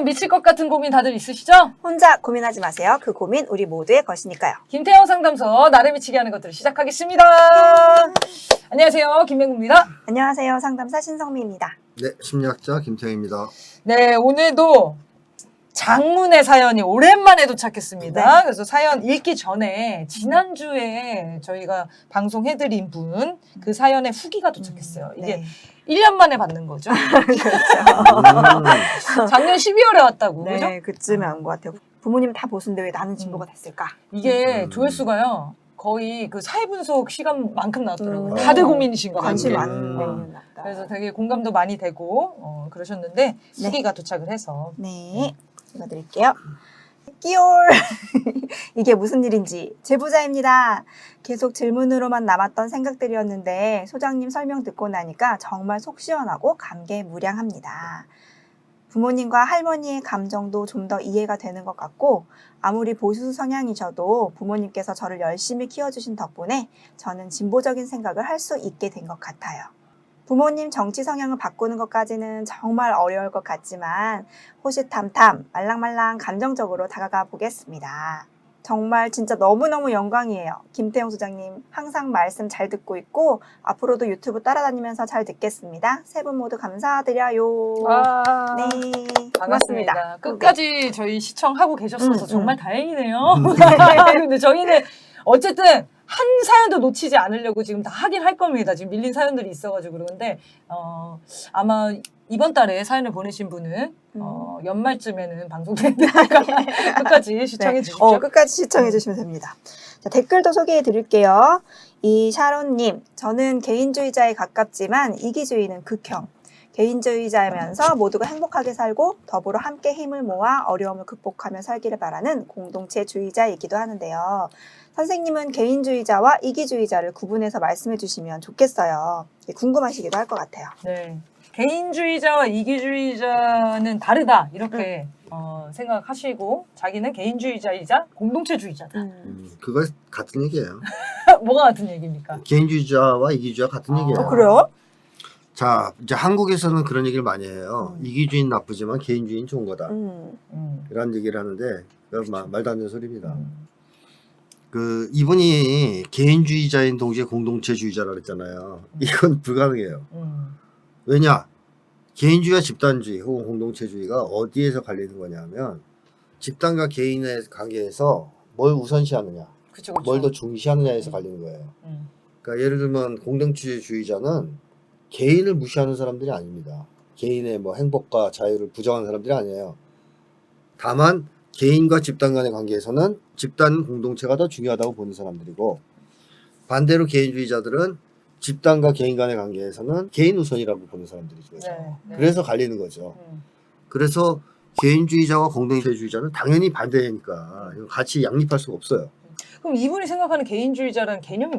여러분 미칠 것 같은 고민 다들 있으시죠? 혼자 고민하지 마세요. 그 고민 우리 모두의 것이니까요. 김태형 상담소 나를 미치게 하는 것들을 시작하겠습니다. 안녕하세요. 김맹구입니다. 안녕하세요. 상담사 신성미입니다. 네, 심리학자 김태형입니다. 네, 오늘도 장문의 사연이 오랜만에 도착했습니다. 네. 그래서 사연 읽기 전에 지난주에 저희가 방송해드린 분 그 사연의 후기가 도착했어요. 이게 네. 1년 만에 받는 거죠. 음, 작년 12월에 왔다고. 그죠? 네, 그쯤에 온 것 같아요. 부모님 다 보신데 왜 나는 진보가 됐을까? 이게 조회수가요. 거의 그 사회 분석 시간만큼 나왔더라고요. 음. 다들 고민이신 것 관심 같아요. 많은 음. 내용이었나 보다. 그래서 되게 공감도 많이 되고 그러셨는데 네. 후기가 도착을 해서 네, 읽어드릴게요. 끼올 이게 무슨 일인지 제보자입니다. 계속 질문으로만 남았던 생각들이었는데 소장님 설명 듣고 나니까 정말 속 시원하고 감개무량합니다. 부모님과 할머니의 감정도 좀 더 이해가 되는 것 같고 아무리 보수 성향이셔도 부모님께서 저를 열심히 키워주신 덕분에 저는 진보적인 생각을 할 수 있게 된 것 같아요. 부모님 정치 성향을 바꾸는 것까지는 정말 어려울 것 같지만 호시탐탐 말랑말랑 감정적으로 다가가 보겠습니다. 정말 진짜 너무너무 영광이에요. 김태형 소장님 항상 말씀 잘 듣고 있고 앞으로도 유튜브 따라다니면서 잘 듣겠습니다. 세 분 모두 감사드려요. 와, 네, 반갑습니다. 고맙습니다. 끝까지 저희 시청하고 계셨어서 정말 다행이네요. 근데 저희는 어쨌든 한 사연도 놓치지 않으려고 지금 다 하긴 할 겁니다. 지금 밀린 사연들이 있어가지고 그런데 아마 이번 달에 사연을 보내신 분은 연말쯤에는 방송되니까 끝까지 시청해 주십시오. 끝까지 시청해 주시면 됩니다. 자, 댓글도 소개해 드릴게요. 이샤론님, 저는 개인주의자에 가깝지만 이기주의는 극형. 개인주의자면서 모두가 행복하게 살고 더불어 함께 힘을 모아 어려움을 극복하며 살기를 바라는 공동체주의자이기도 하는데요. 선생님은 개인주의자와 이기주의자를 구분해서 말씀해 주시면 좋겠어요. 궁금하시기도 할 것 같아요. 네. 개인주의자와 이기주의자는 다르다 이렇게 생각하시고 자기는 개인주의자이자 공동체주의자다. 그거 같은 얘기예요. 뭐가 같은 얘기입니까? 개인주의자와 이기주의가 같은 얘기예요. 그래요? 자, 이제 한국에서는 그런 얘기를 많이 해요. 이기주의는 나쁘지만 개인주의는 좋은 거다. 이런 얘기를 하는데 그건 말도 안 되는 소리입니다. 그 이분이 개인주의자인 동시에 공동체주의자라고 했잖아요. 이건 불가능해요. 왜냐? 개인주의와 집단주의 혹은 공동체주의가 어디에서 갈리는 거냐면 집단과 개인의 관계에서 뭘 우선시하느냐, 그쵸. 뭘 더 중시하느냐에서 갈리는 거예요. 그러니까 예를 들면 공동체주의자는 개인을 무시하는 사람들이 아닙니다. 개인의 뭐 행복과 자유를 부정하는 사람들이 아니에요. 다만 개인과 집단 간의 관계에서는 집단 공동체가 더 중요하다고 보는 사람들이고 반대로 개인주의자들은 집단과 개인 간의 관계에서는 개인 우선이라고 보는 사람들이죠. 네. 그래서 갈리는 거죠. 그래서 개인주의자와 공동체주의자는 당연히 반대니까 이거 같이 양립할 수가 없어요. 그럼 이분이 생각하는 개인주의자라는 개념이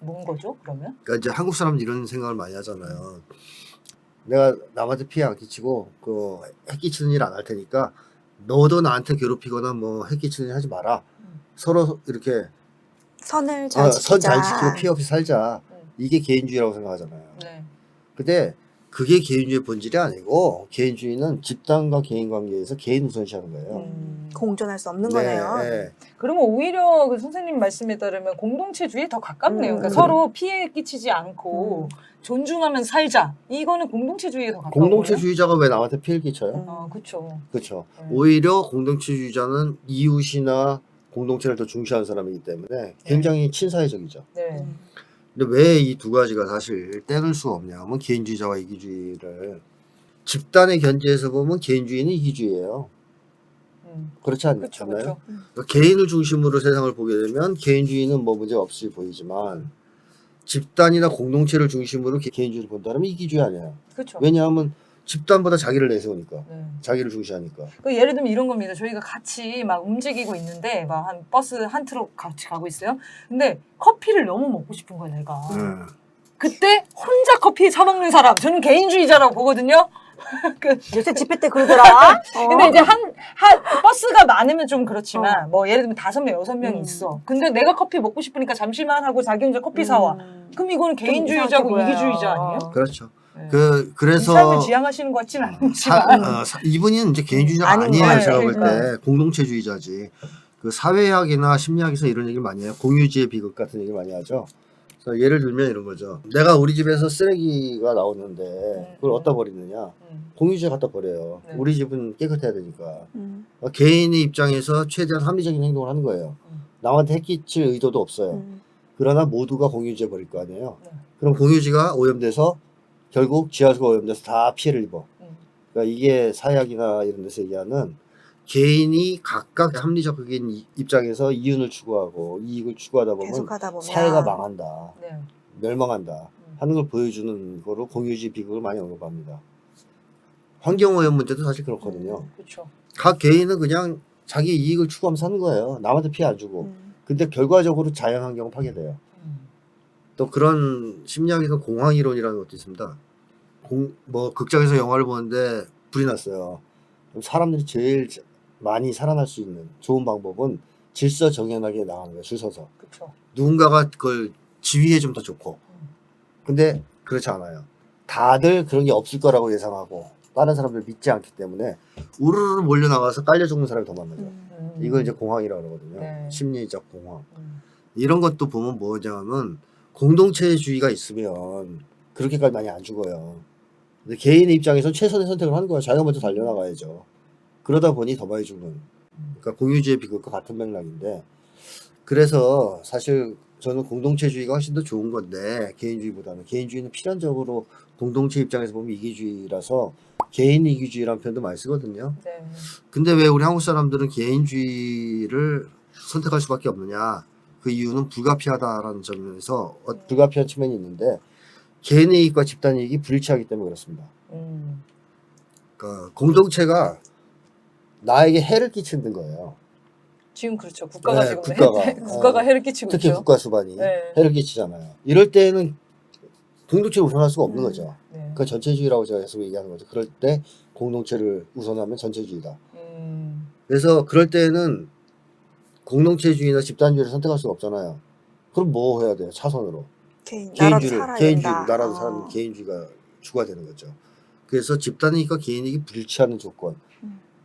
뭔 거죠? 그러면? 그러니까 이제 한국 사람들 이런 생각을 많이 하잖아요. 내가 남한테 피해 안 끼치고 그 해끼치는 일 안 할 테니까 너도 나한테 괴롭히거나 뭐 해끼치는 일 하지 마라. 서로 이렇게 선을 잘 지키자. 선 잘 지키고 피해 없이 살자. 이게 개인주의라고 생각하잖아요. 네. 근데 그게 개인주의의 본질이 아니고 개인주의는 집단과 개인 관계에서 개인 우선시하는 거예요. 공존할 수 없는 거네요. 네. 그러면 오히려 그 선생님 말씀에 따르면 공동체주의에 더 가깝네요. 그러니까 서로 피해 끼치지 않고 존중하면 살자. 이거는 공동체주의에 더 가까운 공동체주의자가 왜 남한테 피해를 끼쳐요? 그렇죠. 그렇죠. 오히려 공동체주의자는 이웃이나 공동체를 더 중시하는 사람이기 때문에 굉장히 친사회적이죠. 네. 근데 왜 이 두 가지가 사실 떼놓을 수가 없냐면 개인주의자와 이기주의를 집단의 견지에서 보면 개인주의는 이기주의예요. 그렇지 않나요? 그쵸. 그러니까 개인을 중심으로 세상을 보게 되면 개인주의는 뭐 문제 없이 보이지만 집단이나 공동체를 중심으로 개인주의를 본다면 이기주의 아니에요. 그렇죠. 왜냐하면 집단보다 자기를 내세우니까. 네. 자기를 중시하니까. 그 예를 들면 이런 겁니다. 저희가 같이 막 움직이고 있는데 막 한 버스 한 트럭 같이 가고 있어요. 근데 커피를 너무 먹고 싶은 거야 내가. 그때 혼자 커피 사 먹는 사람 저는 개인주의자라고 보거든요. 요새 집회 때 그러더라. 근데 이제 한 버스가 많으면 좀 그렇지만 뭐 예를 들면 5명, 6명이 있어. 근데 내가 커피 먹고 싶으니까 잠시만 하고 자기 혼자 커피 사와. 그럼 이거는 개인주의자고 이상해 보여요. 이기주의자 아니에요? 그렇죠. 네. 그래서 이 삶을 지향하시는 것 같지는 않지만 이분은 이제 개인주의자 아닌 아니에요. 거예요. 제가 볼 그러니까. 때 공동체주의자지. 그 사회학이나 심리학에서 이런 얘기를 많이 해요. 공유지의 비극 같은 얘기를 많이 하죠. 그래서 예를 들면 이런 거죠. 내가 우리 집에서 쓰레기가 나오는데 그걸 어디다 버리느냐? 공유지에 갖다 버려요. 네. 우리 집은 깨끗해야 되니까. 개인의 입장에서 최대한 합리적인 행동을 하는 거예요. 남한테 해끼칠 의도도 없어요. 그러나 모두가 공유지에 버릴 거 아니에요. 네. 그럼 공유지가 오염돼서 결국 지하수가 오염돼서 다 피해를 입어. 그러니까 이게 사회학이나 이런 데서 얘기하는 개인이 각각 합리적인 입장에서 이윤을 추구하고 이익을 추구하다 보면 계속하다 보면 사회가 망한다. 네. 멸망한다. 하는 걸 보여주는 거로 공유지 비극을 많이 언급합니다. 환경오염 문제도 사실 그렇거든요. 그렇죠. 각 개인은 그냥 자기 이익을 추구하면서 사는 거예요. 남한테 피해 안 주고. 근데 결과적으로 자연환경은 파괴돼요. 또 그런 심리학에서 공황이론이라는 것도 있습니다. 뭐 극장에서 영화를 보는데 불이 났어요. 그럼 사람들이 제일 많이 살아날 수 있는 좋은 방법은 질서 정연하게 나가는 거예요. 줄 서서. 그렇죠. 누군가가 그걸 지휘해 주면 더 좋고. 근데 그렇지 않아요. 다들 그런 게 없을 거라고 예상하고 다른 사람들 믿지 않기 때문에 우르르 몰려 나가서 깔려 죽는 사람이 더 많아요. 이걸 이제 공황이라고 그러거든요. 네. 심리적 공황. 이런 것도 보면 뭐냐면 공동체주의가 있으면 그렇게까지 많이 안 죽어요. 근데 개인의 입장에서는 최선의 선택을 하는 거야. 자기가 먼저 달려나가야죠. 그러다 보니 더 많이 죽는. 그러니까 공유주의 비극과 같은 맥락인데, 그래서 사실 저는 공동체주의가 훨씬 더 좋은 건데 개인주의보다는, 개인주의는 필연적으로 공동체 입장에서 보면 이기주의라서 개인 이기주의라는 표현도 많이 쓰거든요. 네. 근데 왜 우리 한국 사람들은 개인주의를 선택할 수밖에 없느냐? 그 이유는 불가피하다라는 점에서 불가피한 측면이 있는데, 개인의 이익과 집단 이익이 불일치하기 때문에 그렇습니다. 그러니까 공동체가 나에게 해를 끼치는 거예요. 지금 그렇죠. 국가가 네, 지금 국가가. 국가가 해를 끼치고 특히 있죠. 국가 수반이 네. 해를 끼치잖아요. 이럴 때는 공동체를 우선할 수가 없는 거죠. 네. 그 전체주의라고 제가 계속 얘기하는 거죠. 그럴 때 공동체를 우선하면 전체주의다. 그래서 그럴 때는 공동체주의나 집단주의를 선택할 수가 없잖아요. 그럼 뭐 해야 돼요? 차선으로. 개인주의를, 나라도 사는 개인주의가 주가 되는 거죠. 그래서 집단이익과 개인이익이 불일치하는 조건.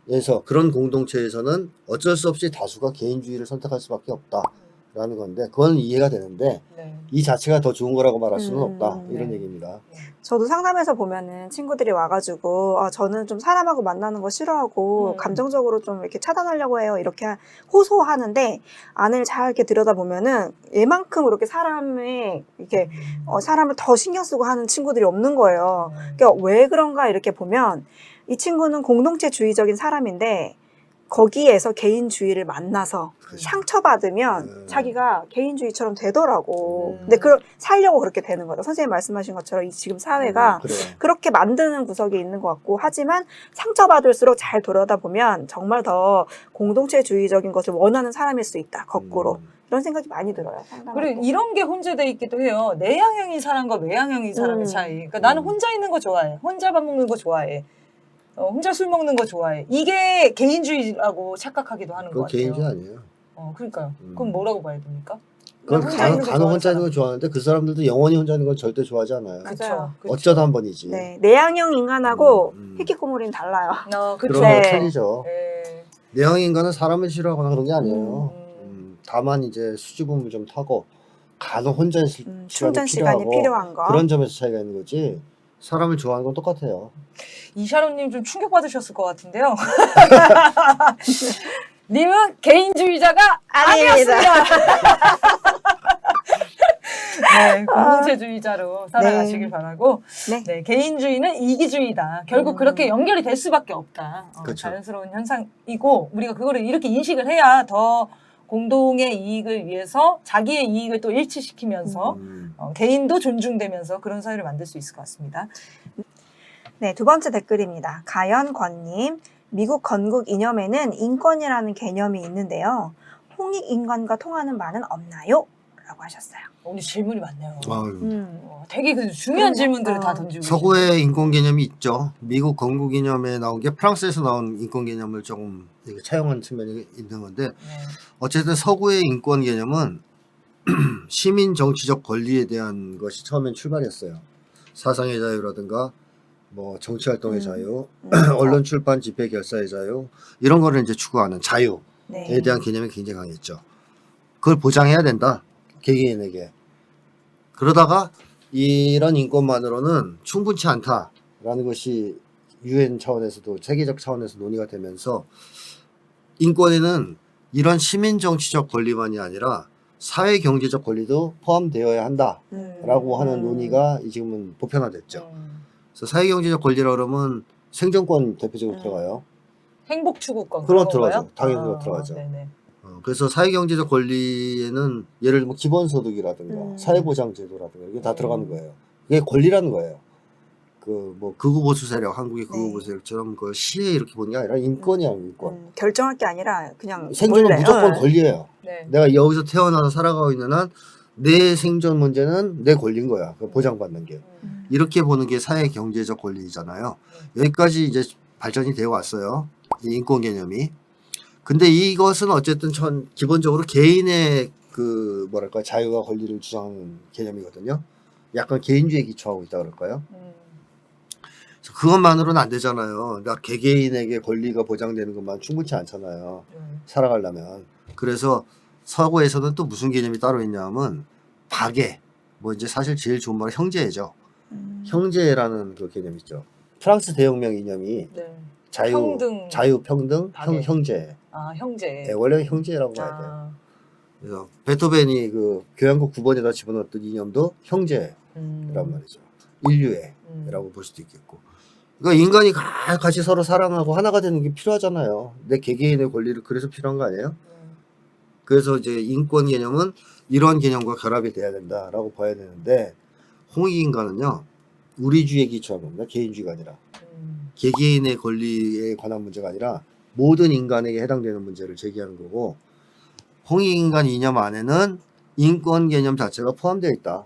그래서 그런 공동체에서는 어쩔 수 없이 다수가 개인주의를 선택할 수밖에 없다라는 건데, 그건 이해가 되는데 네. 이 자체가 더 좋은 거라고 말할 수는 없다, 이런 얘기입니다. 저도 상담에서 보면은 친구들이 와가지고 저는 좀 사람하고 만나는 거 싫어하고 감정적으로 좀 이렇게 차단하려고 해요, 이렇게 호소하는데 안을 잘 이렇게 들여다보면은 얘만큼 그렇게 사람을 이렇게 사람을 더 신경 쓰고 하는 친구들이 없는 거예요. 그러니까 왜 그런가 이렇게 보면 이 친구는 공동체주의적인 사람인데 거기에서 개인주의를 만나서 상처받으면 자기가 개인주의처럼 되더라고. 근데 그걸 살려고 그렇게 되는 거다. 선생님 말씀하신 것처럼 지금 사회가 그래요. 그렇게 만드는 구석이 있는 것 같고, 하지만 상처받을수록 잘 돌아다보면 정말 더 공동체주의적인 것을 원하는 사람일 수 있다. 거꾸로. 이런 생각이 많이 들어요. 그리고 이런 게 혼재돼 있기도 해요. 내향형인 사람과 외향형인 사람의 차이. 그러니까 나는 혼자 있는 거 좋아해. 혼자 밥 먹는 거 좋아해. 혼자 술 먹는 거 좋아해. 이게 개인주의라고 착각하기도 하는 것 그건 같아요. 개인주의 아니에요. 그러니까요. 그럼 뭐라고 봐야 됩니까? 그건 간혹 혼자 있는 거 걸 좋아하는데 그 사람들도 영원히 혼자 있는 건 절대 좋아하지 않아요. 그렇죠. 어쩌다 한 번이지. 네, 내향형 인간하고 히키코모리는 달라요. 그렇죠. 그런 거 틀리죠. 네. 내향 인간은 사람을 싫어하거나 그런 게 아니에요. 다만 이제 수줍음을 좀 타고 간혹 혼자 있을 충전 시간이 필요한 거. 그런 점에서 차이가 있는 거지. 사람을 좋아하는 건 똑같아요. 이샤론님 좀 충격받으셨을 것 같은데요. 님은 개인주의자가 아니었습니다. 네, 공동체주의자로 살아가시길 바라고. 네, 개인주의는 이기주의다. 결국 그렇게 연결이 될 수밖에 없다. 그렇죠. 자연스러운 현상이고, 우리가 그거를 이렇게 인식을 해야 더 공동의 이익을 위해서 자기의 이익을 또 일치시키면서 개인도 존중되면서 그런 사회를 만들 수 있을 것 같습니다. 네, 두 번째 댓글입니다. 가연권님, 미국 건국 이념에는 인권이라는 개념이 있는데요. 홍익인간과 통하는 바는 없나요? 라고 하셨어요. 오늘 질문이 많네요. 되게 그러니까. 중요한 질문들을 다 던지고 서구의 인권 개념이 있죠. 미국 건국 이념에 나온 게 프랑스에서 나온 인권 개념을 조금 차용한 측면이 있는 건데, 어쨌든 서구의 인권 개념은 시민 정치적 권리에 대한 것이 처음엔 출발했어요. 사상의 자유라든가 뭐 정치활동의 자유, 음. 언론 출판 집회 결사의 자유 이런 거를 이제 추구하는 자유에 네. 대한 개념이 굉장히 강했죠. 그걸 보장해야 된다. 개개인에게. 그러다가 이런 인권만으로는 충분치 않다라는 것이 UN 차원에서도 세계적 차원에서 논의가 되면서 인권에는 이런 시민 정치적 권리만이 아니라 사회 경제적 권리도 포함되어야 한다라고 하는 논의가 지금은 보편화됐죠. 그래서 사회 경제적 권리라 그러면 생존권 대표적으로 들어가요. 행복 추구권 그런 그런 들어가죠. 건가요? 당연히 그거 들어가죠. 네네. 그래서 사회 경제적 권리에는 예를 들면 기본소득이라든가 사회보장제도라든가 이게 다 들어가는 거예요. 이게 권리라는 거예요. 그 뭐 극우보수 세력, 한국의 극우보수 세력처럼 그 시에 이렇게 보는 게 아니라 인권이야, 인권. 결정할 게 아니라 그냥 생존은 원래, 무조건 권리예요. 네. 내가 여기서 태어나서 살아가고 있는 한 내 생존 문제는 내 권리인 거야. 그 보장받는 게. 이렇게 보는 게 사회 경제적 권리잖아요. 여기까지 이제 발전이 되어 왔어요. 이 인권 개념이. 근데 이것은 어쨌든 기본적으로 개인의 그 뭐랄까 자유와 권리를 주장하는 개념이거든요. 약간 개인주의에 기초하고 있다 그럴까요? 그래서 그것만으로는 안 되잖아요. 그러니까 개개인에게 권리가 보장되는 것만 충분치 않잖아요. 살아가려면. 그래서 서구에서는 또 무슨 개념이 따로 있냐면 박애. 뭐 이제 사실 제일 좋은 말은 형제죠. 형제라는 그 개념이 있죠. 프랑스 대혁명 이념이 네. 자유, 평등, 박애. 형제. 아 형제. 네, 원래는 형제라고 봐야 돼요. 그래서 베토벤이 그 교향곡 9번에다 집어넣었던 이념도 형제란 말이죠. 인류애라고 볼 수도 있겠고. 그러니까 인간이 같이 서로 사랑하고 하나가 되는 게 필요하잖아요. 내 개개인의 권리를 그래서 필요한 거 아니에요? 그래서 이제 인권 개념은 이런 개념과 결합이 돼야 된다라고 봐야 되는데 홍익인간은요. 우리주의에 기초한 겁니다. 개인주의가 아니라. 개개인의 권리에 관한 문제가 아니라 모든 인간에게 해당되는 문제를 제기하는 거고 홍익인간 이념 안에는 인권 개념 자체가 포함되어 있다.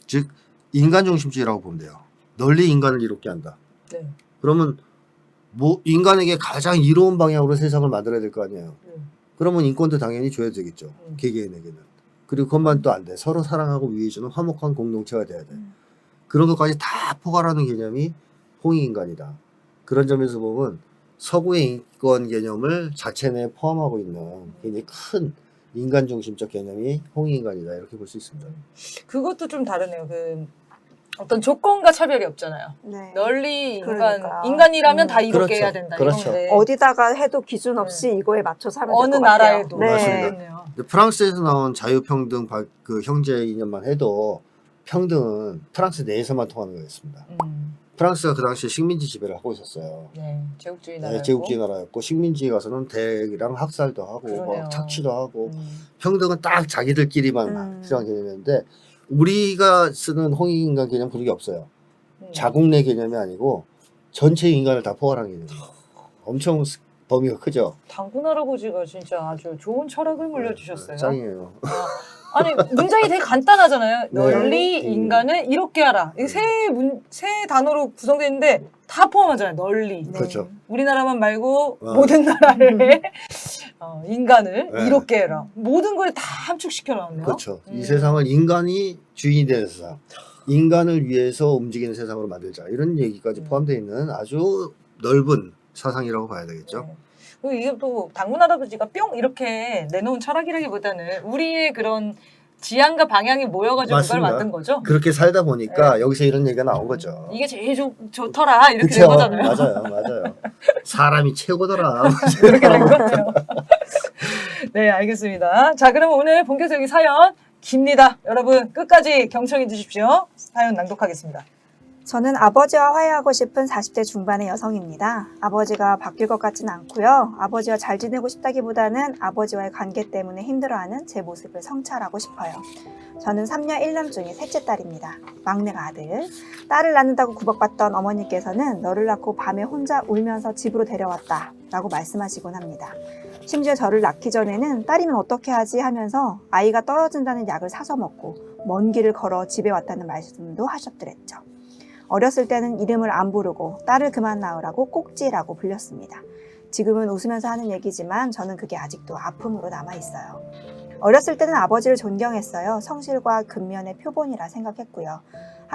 즉 인간중심주의라고 보면 돼요. 널리 인간을 이롭게 한다. 네. 그러면 뭐 인간에게 가장 이로운 방향으로 세상을 만들어야 될 거 아니에요. 그러면 인권도 당연히 줘야 되겠죠. 개개인에게는. 그리고 그것만 또 안 돼. 서로 사랑하고 위해주는 화목한 공동체가 돼야 돼. 그런 것까지 다 포괄하는 개념이 홍익인간이다. 그런 점에서 보면 서구의 인권 개념을 자체 내에 포함하고 있는 굉장히 큰 인간 중심적 개념이 홍익인간이다. 이렇게 볼 수 있습니다. 그것도 좀 다르네요. 그 어떤 조건과 차별이 없잖아요. 네. 널리 그러니까요. 인간이라면 다 이롭게 그렇죠. 해야 된다. 그렇죠. 이건데 어디다가 해도 기준 없이 이거에 맞춰서 하면 어느 될 것 같아요. 나라에도 네. 맞습니다. 근데 프랑스에서 나온 자유평등 그 형제 이념만 해도 평등은 프랑스 내에서만 통하는 거였습니다. 프랑스가 그 당시에 식민지 지배를 하고 있었어요. 네, 제국주의 나라. 네, 제국주의 나라였고 식민지에 가서는 대량 학살도 하고 그러네요. 막 착취도 하고 평등은 딱 자기들끼리만 필요한 개념이었는데 우리가 쓰는 홍익인간 개념 그런 게 없어요. 자국 내 개념이 아니고 전체 인간을 다 포괄한 개념이에요. 엄청 범위가 크죠. 당군 할아버지가 진짜 아주 좋은 철학을 물려주셨어요. 짱이에요. 아니 문장이 되게 간단하잖아요. 네. 널리 인간을 이롭게 하라. 이게 세 단어로 구성되어 있는데 다 포함하잖아요. 널리. 네. 그렇죠. 우리나라만 말고 모든 나라를 인간을 네. 이롭게 해라. 모든 걸 다 함축시켜 놨네요. 그렇죠. 이 세상을 인간이 주인이 되는 세상. 인간을 위해서 움직이는 세상으로 만들자. 이런 얘기까지 포함되어 있는 아주 넓은 사상이라고 봐야 되겠죠. 네. 그리고 이게 또 당군 할아버지가 뿅 이렇게 내놓은 철학이라기보다는 우리의 그런 지향과 방향이 모여가지고 그걸 맞습니다. 만든 거죠. 그렇게 살다 보니까 여기서 이런 얘기가 나온 거죠. 이게 제일 좋더라 이렇게 그쵸? 된 거잖아요. 맞아요. 사람이 최고더라. 그렇게 된 거네요. 네, 알겠습니다. 자, 그럼 오늘 본격적인 사연 깁니다. 여러분 끝까지 경청해 주십시오. 사연 낭독하겠습니다. 저는 아버지와 화해하고 싶은 40대 중반의 여성입니다. 아버지가 바뀔 것 같지는 않고요. 아버지와 잘 지내고 싶다기보다는 아버지와의 관계 때문에 힘들어하는 제 모습을 성찰하고 싶어요. 저는 3녀 1남 중에 셋째 딸입니다. 막내가 아들. 딸을 낳는다고 구박받던 어머니께서는 너를 낳고 밤에 혼자 울면서 집으로 데려왔다 라고 말씀하시곤 합니다. 심지어 저를 낳기 전에는 딸이면 어떻게 하지 하면서 아이가 떨어진다는 약을 사서 먹고 먼 길을 걸어 집에 왔다는 말씀도 하셨더랬죠. 어렸을 때는 이름을 안 부르고 딸을 그만 낳으라고 꼭지라고 불렸습니다. 지금은 웃으면서 하는 얘기지만 저는 그게 아직도 아픔으로 남아있어요. 어렸을 때는 아버지를 존경했어요. 성실과 근면의 표본이라 생각했고요.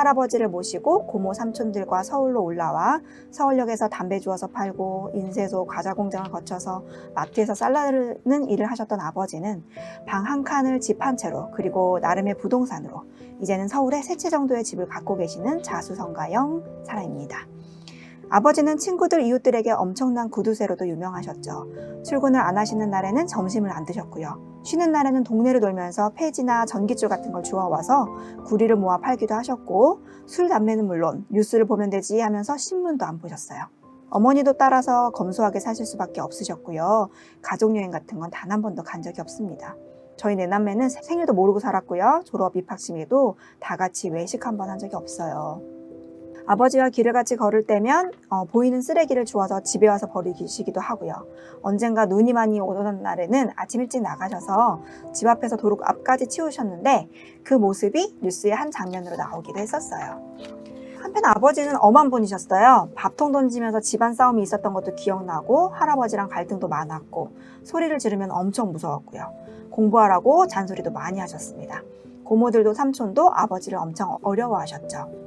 할아버지를 모시고 고모 삼촌들과 서울로 올라와 서울역에서 담배 주워서 팔고 인쇄소 과자 공장을 거쳐서 마트에서 쌀라르는 일을 하셨던 아버지는 방 한 칸을 집 한 채로 그리고 나름의 부동산으로 이제는 서울에 세 채 정도의 집을 갖고 계시는 자수성가형 사람입니다. 아버지는 친구들 이웃들에게 엄청난 구두쇠로도 유명하셨죠. 출근을 안 하시는 날에는 점심을 안 드셨고요. 쉬는 날에는 동네를 돌면서 폐지나 전깃줄 같은 걸 주워와서 구리를 모아 팔기도 하셨고 술, 담배는 물론 뉴스를 보면 되지 하면서 신문도 안 보셨어요. 어머니도 따라서 검소하게 사실 수밖에 없으셨고요. 가족여행 같은 건 단 한 번도 간 적이 없습니다. 저희 내남매는 생일도 모르고 살았고요. 졸업 입학식에도 다 같이 외식 한 번 한 적이 없어요. 아버지와 길을 같이 걸을 때면 보이는 쓰레기를 주워서 집에 와서 버리시기도 하고요. 언젠가 눈이 많이 오던 날에는 아침 일찍 나가셔서 집 앞에서 도로 앞까지 치우셨는데 그 모습이 뉴스의 한 장면으로 나오기도 했었어요. 한편 아버지는 엄한 분이셨어요. 밥통 던지면서 집안 싸움이 있었던 것도 기억나고 할아버지랑 갈등도 많았고 소리를 지르면 엄청 무서웠고요. 공부하라고 잔소리도 많이 하셨습니다. 고모들도 삼촌도 아버지를 엄청 어려워하셨죠.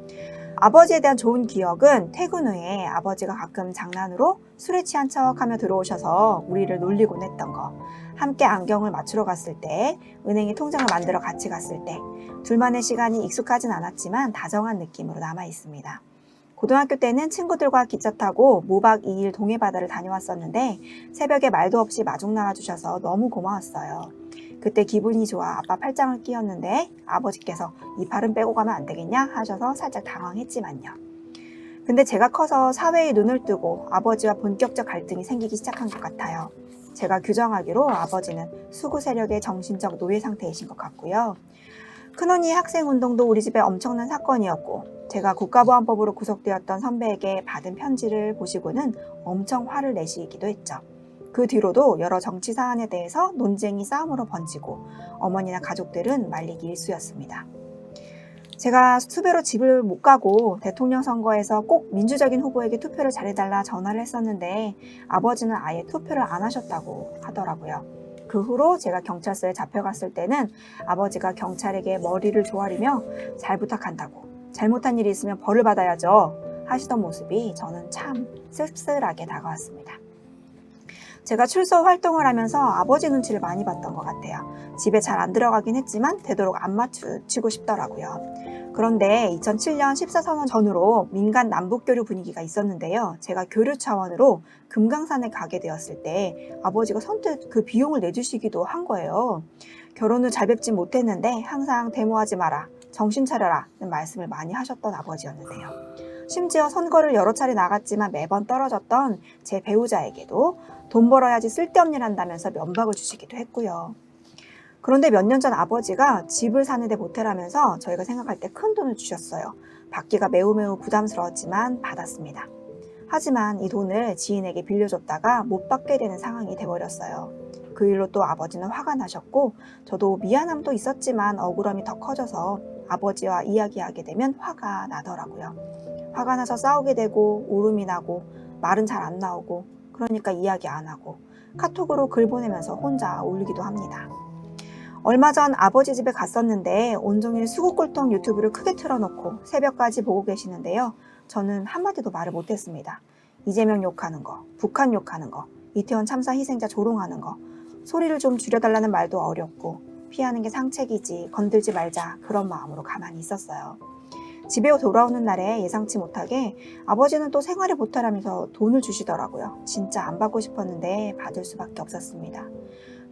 아버지에 대한 좋은 기억은 퇴근 후에 아버지가 가끔 장난으로 술에 취한 척하며 들어오셔서 우리를 놀리곤 했던 거, 함께 안경을 맞추러 갔을 때, 은행에 통장을 만들어 같이 갔을 때, 둘만의 시간이 익숙하진 않았지만 다정한 느낌으로 남아 있습니다. 고등학교 때는 친구들과 기차 타고 무박 2일 동해바다를 다녀왔었는데 새벽에 말도 없이 마중 나와주셔서 너무 고마웠어요. 그때 기분이 좋아 아빠 팔짱을 끼웠는데 아버지께서 이 팔은 빼고 가면 안 되겠냐 하셔서 살짝 당황했지만요. 근데 제가 커서 사회에 눈을 뜨고 아버지와 본격적 갈등이 생기기 시작한 것 같아요. 제가 규정하기로 아버지는 수구 세력의 정신적 노예 상태이신 것 같고요. 큰언니 학생운동도 우리 집에 엄청난 사건이었고 제가 국가보안법으로 구속되었던 선배에게 받은 편지를 보시고는 엄청 화를 내시기도 했죠. 그 뒤로도 여러 정치 사안에 대해서 논쟁이 싸움으로 번지고 어머니나 가족들은 말리기 일쑤였습니다. 제가 수배로 집을 못 가고 대통령 선거에서 꼭 민주적인 후보에게 투표를 잘해달라 전화를 했었는데 아버지는 아예 투표를 안 하셨다고 하더라고요. 그 후로 제가 경찰서에 잡혀갔을 때는 아버지가 경찰에게 머리를 조아리며 잘 부탁한다고 잘못한 일이 있으면 벌을 받아야죠 하시던 모습이 저는 참 씁쓸하게 다가왔습니다. 제가 출소 활동을 하면서 아버지 눈치를 많이 봤던 것 같아요. 집에 잘 안 들어가긴 했지만 되도록 안 마주치고 싶더라고요. 그런데 2007년 14선언 전후로 민간 남북교류 분위기가 있었는데요. 제가 교류 차원으로 금강산에 가게 되었을 때 아버지가 선뜻 그 비용을 내주시기도 한 거예요. 결혼 후 잘 뵙진 못했는데 항상 데모하지 마라, 정신 차려라 는 말씀을 많이 하셨던 아버지였는데요. 심지어 선거를 여러 차례 나갔지만 매번 떨어졌던 제 배우자에게도 돈 벌어야지 쓸데없는 일 한다면서 면박을 주시기도 했고요. 그런데 몇 년 전 아버지가 집을 사는데 보태라면서 저희가 생각할 때 큰 돈을 주셨어요. 받기가 매우 부담스러웠지만 받았습니다. 하지만 이 돈을 지인에게 빌려줬다가 못 받게 되는 상황이 돼버렸어요. 그 일로 또 아버지는 화가 나셨고 저도 미안함도 있었지만 억울함이 더 커져서 아버지와 이야기하게 되면 화가 나더라고요. 화가 나서 싸우게 되고 울음이 나고 말은 잘 안 나오고 그러니까 이야기 안 하고 카톡으로 글 보내면서 혼자 울기도 합니다. 얼마 전 아버지 집에 갔었는데 온종일 수구꼴통 유튜브를 크게 틀어놓고 새벽까지 보고 계시는데요. 저는 한마디도 말을 못했습니다. 이재명 욕하는 거, 북한 욕하는 거, 이태원 참사 희생자 조롱하는 거, 소리를 좀 줄여달라는 말도 어렵고 피하는 게 상책이지 건들지 말자 그런 마음으로 가만히 있었어요. 집에 돌아오는 날에 예상치 못하게 아버지는 또 생활에 보태라면서 돈을 주시더라고요. 진짜 안 받고 싶었는데 받을 수밖에 없었습니다.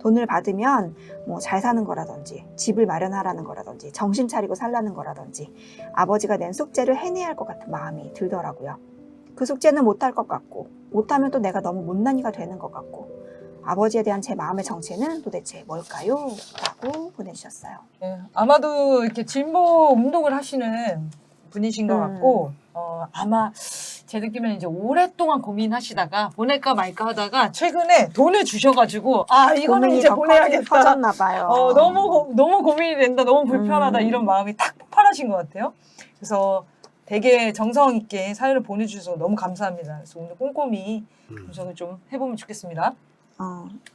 돈을 받으면 뭐 잘 사는 거라든지 집을 마련하라는 거라든지 정신 차리고 살라는 거라든지 아버지가 낸 숙제를 해내야 할 것 같은 마음이 들더라고요. 그 숙제는 못할 것 같고 못하면 또 내가 너무 못난이가 되는 것 같고 아버지에 대한 제 마음의 정체는 도대체 뭘까요? 라고 보내주셨어요. 네, 아마도 이렇게 진보 운동을 하시는 분이신 것 같고 아마 제 느낌에는 이제 오랫동안 고민하시다가 보낼까 말까 하다가 최근에 돈을 주셔가지고 이거는 이제 보내야겠다. 커졌나 봐요. 너무 고민이 된다. 너무 불편하다. 이런 마음이 딱 폭발하신 것 같아요. 그래서 되게 정성 있게 사연을 보내주셔서 너무 감사합니다. 그래서 오늘 꼼꼼히 분석을 좀 해보면 좋겠습니다.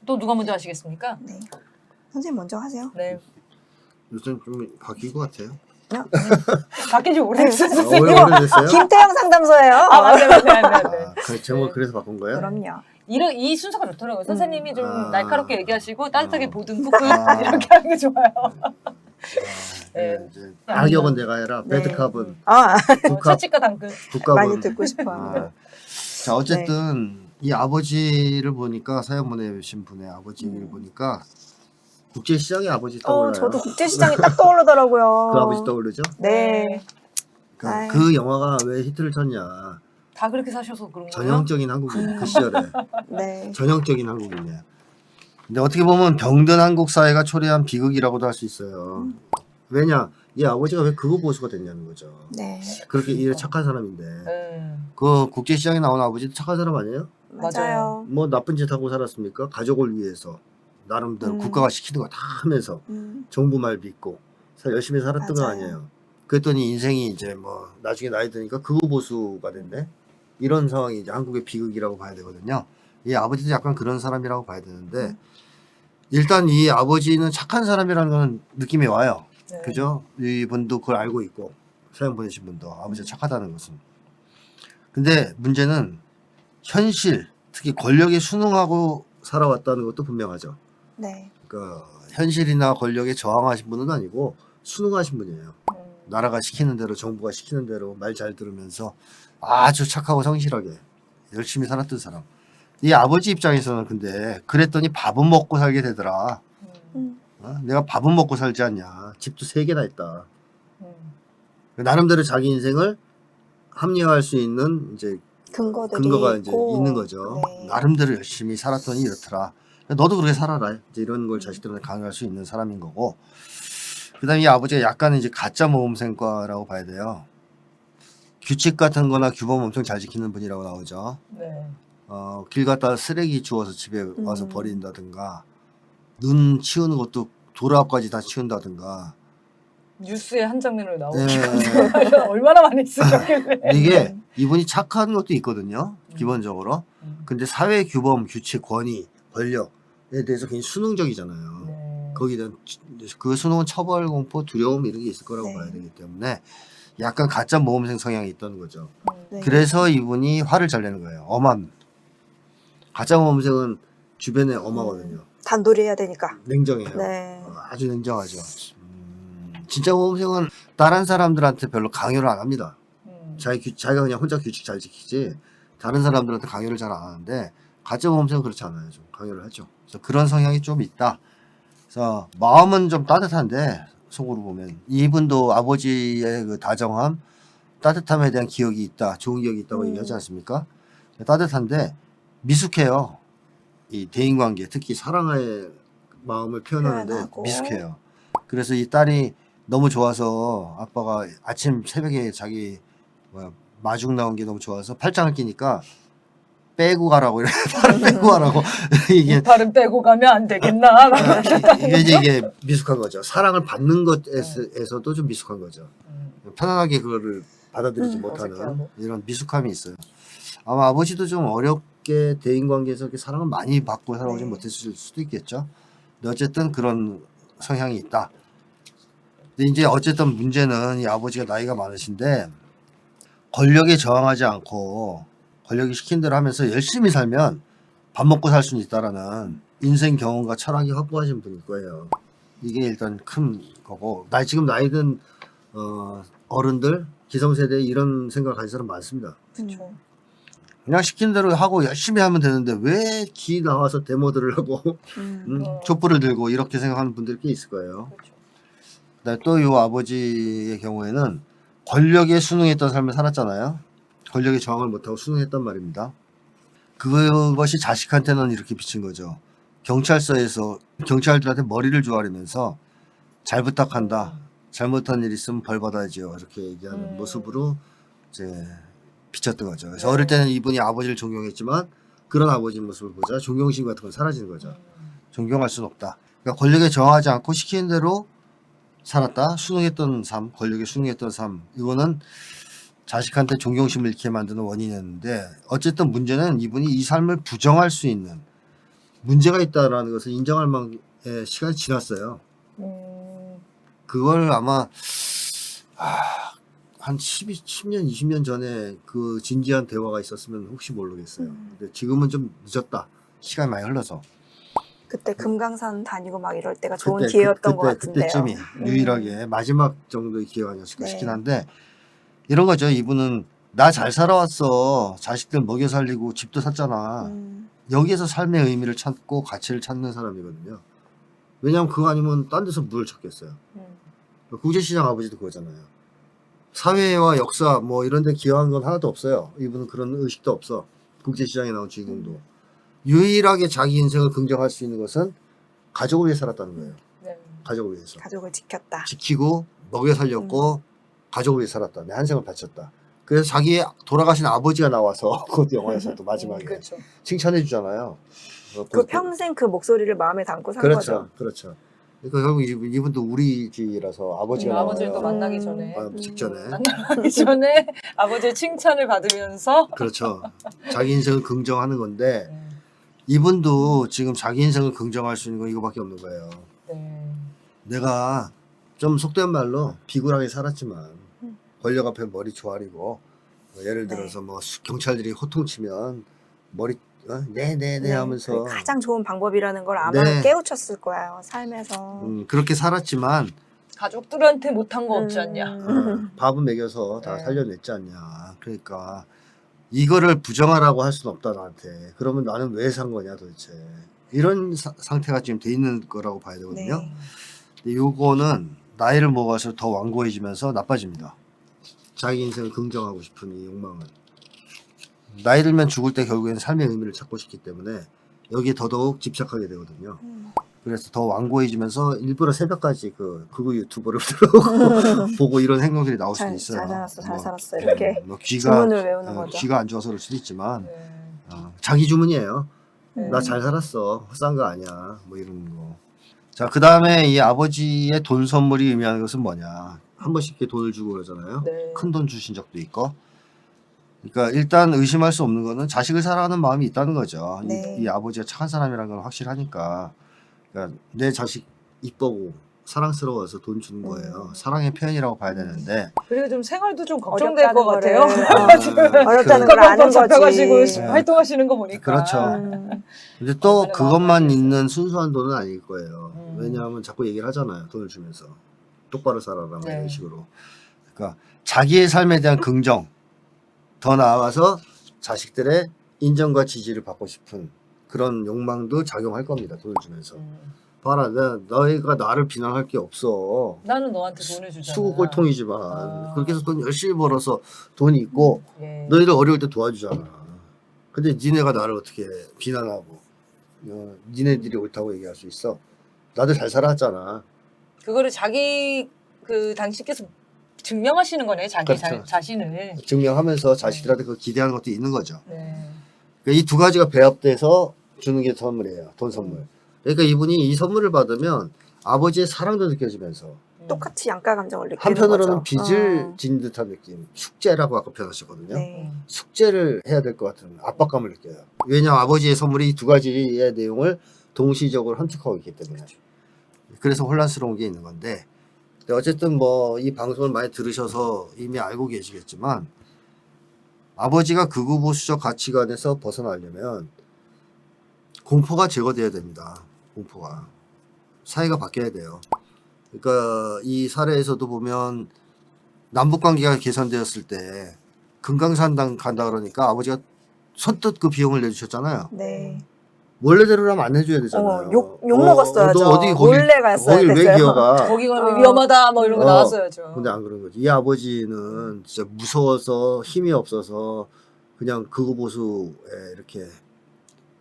또 누가 먼저 하시겠습니까? 네. 선생님 먼저 하세요. 네. 요즘 좀 바뀐 것 같아요. 바뀐 지 오래됐어요. 오래됐어요? 김태형 상담소예요. 아, 맞네. 그 제목 그래서 바꾼 거예요? 그럼요. 이 순서가 좋더라고요. 선생님이 좀 날카롭게 얘기하시고 따뜻하게 아. 보듬고 이렇게 하는 게 좋아요. 네. 이제 악역은 내가 해라. 배드캅은 국합, 채찍과 당근. 국갑은 많이 듣고 싶어요. 자 어쨌든 이 아버지를 보니까 사연 보내신 분의 아버지를 보니까 국제시장의 아버지 떠올라요. 저도 국제시장이 딱 떠오르더라고요. 그 아버지 떠오르죠? 네. 그 영화가 왜 히트를 쳤냐. 다 그렇게 사셔서 그런 거예요? 전형적인 한국인 그 시절에 네. 전형적인 한국인이에요. 근데 어떻게 보면 병든 한국 사회가 초래한 비극이라고도 할 수 있어요. 왜냐 이 아버지가 왜 극우 보수가 됐냐는 거죠. 네. 그렇게 이래 착한 사람인데 네. 그 국제시장에 나온 아버지도 착한 사람 아니에요? 맞아요. 뭐 나쁜 짓 하고 살았습니까? 가족을 위해서 나름대로 국가가 시키는 거 다 하면서 정부 말 믿고 열심히 살았던 거 맞아요. 아니에요. 그랬더니 인생이 이제 뭐 나중에 나이 드니까 극우 보수가 된대. 이런 상황이 이제 한국의 비극이라고 봐야 되거든요. 이 아버지도 약간 그런 사람이라고 봐야 되는데 일단 이 아버지는 착한 사람이라는 건 느낌이 와요. 네. 그죠? 이분도 그걸 알고 있고 사연 보내신 분도 아버지가 착하다는 것은. 근데 문제는 현실, 특히 권력에 순응하고 살아왔다는 것도 분명하죠. 네. 그러니까 현실이나 권력에 저항하신 분은 아니고 순응하신 분이에요. 나라가 시키는 대로, 정부가 시키는 대로 말 잘 들으면서 아주 착하고 성실하게 열심히 살았던 사람. 이 아버지 입장에서는 근데 그랬더니 밥은 먹고 살게 되더라. 내가 밥은 먹고 살지 않냐. 집도 3개나 있다. 나름대로 자기 인생을 합리화할 수 있는 이제 근거가 이제 있는 거죠. 네. 나름대로 열심히 살았더니 이렇더라. 너도 그렇게 살아라. 이제 이런 걸 자식들한테 강요할 수 있는 사람인 거고. 그다음에 이 아버지가 약간 이제 가짜 모범생과라고 봐야 돼요. 규칙 같은 거나 규범 엄청 잘 지키는 분이라고 나오죠. 네. 길 갔다 쓰레기 주워서 집에 와서 버린다든가, 눈 치우는 것도 도로 앞까지 다 치운다든가. 뉴스에 한 장면으로 나오고 네. 얼마나 많이 쓰셨길래. 이게 이분이 착한 것도 있거든요. 기본적으로. 근데 사회 규범, 규칙, 권위, 권력에 대해서 굉장히 수능적이잖아요. 네. 거기에 대한 그 수능은 처벌 공포, 두려움 이런 게 있을 거라고 네. 봐야 되기 때문에 약간 가짜 모범생 성향이 있다는 거죠. 네. 그래서 이분이 화를 잘 내는 거예요. 엄함. 가짜 모범생은 주변에 엄하거든요. 단돌이 해야 되니까. 냉정해요. 네. 아주 냉정하죠. 진짜 모범생은 다른 사람들한테 별로 강요를 안 합니다. 자기가 그냥 혼자 규칙 잘 지키지 다른 사람들한테 강요를 잘 안 하는데 가짜 모범생은 그렇지 않아요. 좀 강요를 하죠. 그래서 그런 성향이 좀 있다. 그래서 마음은 좀 따뜻한데 속으로 보면 이분도 아버지의 그 다정함, 따뜻함에 대한 기억이 있다, 좋은 기억이 있다고 얘기하지 않습니까? 따뜻한데 미숙해요. 이 대인관계, 특히 사랑의 마음을 표현하는데 표현하고. 미숙해요. 그래서 이 딸이 너무 좋아서 아빠가 아침 새벽에 자기 마중 나온 게 너무 좋아서 팔짱을 끼니까 빼고 가라고 이래. 팔을 빼고 가라고 이게 발은 빼고 가면 안 되겠나? 이게 미숙한 거죠. 사랑을 받는 것에서도 좀 미숙한 거죠. 편안하게 그거를 받아들이지 못하는 어색해하고. 이런 미숙함이 있어요. 아마 아버지도 좀 어렵게 대인관계에서 이렇게 사랑을 많이 받고 살아오지 네. 못했을 수도 있겠죠. 근데 어쨌든 그런 성향이 있다. 근데 이제 어쨌든 문제는 이 아버지가 나이가 많으신데 권력에 저항하지 않고 권력이 시킨 대로 하면서 열심히 살면 밥 먹고 살 수는 있다라는 인생 경험과 철학이 확고하신 분일 거예요. 이게 일단 큰 거고 지금 나이 든 어른들 기성세대에 이런 생각을 가진 사람 많습니다. 그렇죠. 그냥 시킨 대로 하고 열심히 하면 되는데 왜 기 나와서 데모들을 하고 촛불을 들고 이렇게 생각하는 분들이 꽤 있을 거예요. 그렇죠. 또 이 아버지의 경우에는 권력에 순응했던 삶을 살았잖아요. 권력에 저항을 못하고 순응했단 말입니다. 그것이 자식한테는 이렇게 비친 거죠. 경찰서에서 경찰들한테 머리를 조아리면서 잘 부탁한다. 잘못한 일 있으면 벌 받아야지요. 이렇게 얘기하는 모습으로 이제 비쳤던 거죠. 그래서 어릴 때는 이분이 아버지를 존경했지만 그런 아버지 모습을 보자 존경심 같은 건 사라지는 거죠. 존경할 수는 없다. 그러니까 권력에 저항하지 않고 시키는 대로 살았다. 순응했던 삶, 권력에 순응했던 삶. 이거는 자식한테 존경심을 잃게 만드는 원인이었는데 어쨌든 문제는 이분이 이 삶을 부정할 수 있는 문제가 있다라는 것을 인정할 만큼의 시간이 지났어요. 그걸 아마 한 10년, 20년 전에 그 진지한 대화가 있었으면 혹시 모르겠어요. 근데 지금은 좀 늦었다. 시간이 많이 흘러서. 그때 금강산 다니고 막 이럴 때가 좋은 그때, 기회였던 것 같은데요. 그때쯤이 유일하게 마지막 정도의 기회가 아니었을까 네. 싶긴 한데, 이런 거죠. 이분은 나 잘 살아왔어. 자식들 먹여 살리고 집도 샀잖아. 여기에서 삶의 의미를 찾고 가치를 찾는 사람이거든요. 왜냐하면 그거 아니면 딴 데서 뭘 찾겠어요. 국제시장 아버지도 그거잖아요. 사회와 역사 뭐 이런 데 기여한 건 하나도 없어요. 이분은 그런 의식도 없어. 국제시장에 나온 주인공도. 유일하게 자기 인생을 긍정할 수 있는 것은 가족을 위해 살았다는 거예요. 네. 가족을 위해서. 가족을 지켰다. 지키고 먹여 살렸고 가족을 위해 살았다. 내 한 생을 바쳤다. 그래서 자기 돌아가신 아버지가 나와서 그 영화에서도 마지막에 그렇죠. 칭찬해 주잖아요. 그 평생 그 목소리를 마음에 담고 산 그렇죠. 거죠. 그렇죠. 그러니까 결국 이분도 우리지라서 아버지가 아버지를 또 나와요. 만나기 전에. 직전에. 만나기 전에 아버지의 칭찬을 받으면서 그렇죠. 자기 인생을 긍정하는 건데 이분도 지금 자기 인생을 긍정할 수 있는 건 이거밖에 없는 거예요. 네. 내가 좀 속된 말로 비굴하게 살았지만 권력 앞에 머리 조아리고 예를 들어서 뭐 경찰들이 호통치면 머리 네네네 하면서 그게 가장 좋은 방법이라는 걸 아마 네. 깨우쳤을 거예요. 삶에서. 그렇게 살았지만 가족들한테 못한 거 없지 않냐. 밥은 먹여서 다 네. 살려냈지 않냐. 그러니까 이거를 부정하라고 할 수는 없다 나한테. 그러면 나는 왜 산 거냐 도대체. 이런 상태가 지금 돼 있는 거라고 봐야 되거든요. 네. 근데 요거는 나이를 먹어서 더 완고해지면서 나빠집니다. 자기 인생을 긍정하고 싶은 이 욕망은. 나이 들면 죽을 때 결국에는 삶의 의미를 찾고 싶기 때문에 여기에 더더욱 집착하게 되거든요. 그래서 더 완고해지면서 일부러 새벽까지 그거 유튜버를 보고 이런 행동들이 나올 수도 있어요. 잘 살았어, 잘 뭐, 살았어. 이렇게 뭐 주문을 외우는 거죠. 귀가 안 좋아서 그럴 수도 있지만 네. 자기 주문이에요. 네. 나 잘 살았어. 헛산 거 아니야. 뭐 이런 거. 자, 그 다음에 이 아버지의 돈 선물이 의미하는 것은 뭐냐. 한 번씩 이렇게 돈을 주고 그러잖아요. 네. 큰 돈 주신 적도 있고. 그러니까 일단 의심할 수 없는 거는 자식을 사랑하는 마음이 있다는 거죠. 네. 이 아버지가 착한 사람이라는 건 확실하니까. 그러니까 내 자식 이쁘고 사랑스러워서 돈 주는 거예요. 사랑의 표현이라고 봐야 되는데. 그리고 좀 생활도 좀 걱정될 것 같아요. 어렵다는 걸 아는 거지. 잡혀가지고 네. 활동하시는 거 보니까. 그렇죠. 음. 근데 또 얼마나 그것만 마음이 있는 순수한 돈은 아닐 거예요. 음. 왜냐하면 자꾸 얘기를 하잖아요. 돈을 주면서. 똑바로 살아라. 뭐 네. 이런 식으로. 그러니까 자기의 삶에 대한 긍정. 더 나아가서 자식들의 인정과 지지를 받고 싶은 그런 욕망도 작용할 겁니다. 돈을 주면서. 봐라, 너희가 나를 비난할 게 없어. 나는 너한테 돈을 주잖아. 수고 꼴통이지만 그렇게 해서 돈 열심히 벌어서 돈이 있고 예. 너희들 어려울 때 도와주잖아. 근데 니네가 나를 어떻게 비난하고 니네들이 옳다고 얘기할 수 있어? 나도 잘 살았잖아. 그거를 자기 당신께서 증명하시는 거네. 자기 그렇죠. 자신을. 증명하면서 자식들한테 그 기대하는 것도 있는 거죠. 네. 이 두 가지가 배합돼서 주는 게 선물이에요. 돈 선물. 그러니까 이분이 이 선물을 받으면 아버지의 사랑도 느껴지면서 똑같이 양가 감정을 느끼는 한편으로는 거죠. 빚을 진 듯한 느낌. 숙제라고 아까 표현하셨거든요. 네. 숙제를 해야 될 것 같은 압박감을 느껴요. 왜냐하면 아버지의 선물이 두 가지의 내용을 동시적으로 함축하고 있기 때문에. 그래서 혼란스러운 게 있는 건데 어쨌든 뭐 이 방송을 많이 들으셔서 이미 알고 계시겠지만 아버지가 극우보수적 가치관에서 벗어나려면 공포가 제거돼야 됩니다. 공포가. 사회가 바뀌어야 돼요. 그러니까 이 사례에서도 보면 남북관계가 개선되었을 때 금강산 간다 그러니까 아버지가 선뜻 그 비용을 내주셨잖아요. 네. 원래대로라면 안 해줘야 되잖아요. 욕 먹었어야죠. 너 어디 몰래 갔어야 거길 왜 됐어요. 기어가? 거기가 위험하다 뭐 이런 거 나왔어야죠. 근데 안 그런 거지. 이 아버지는 진짜 무서워서 힘이 없어서 그냥 극우보수에 이렇게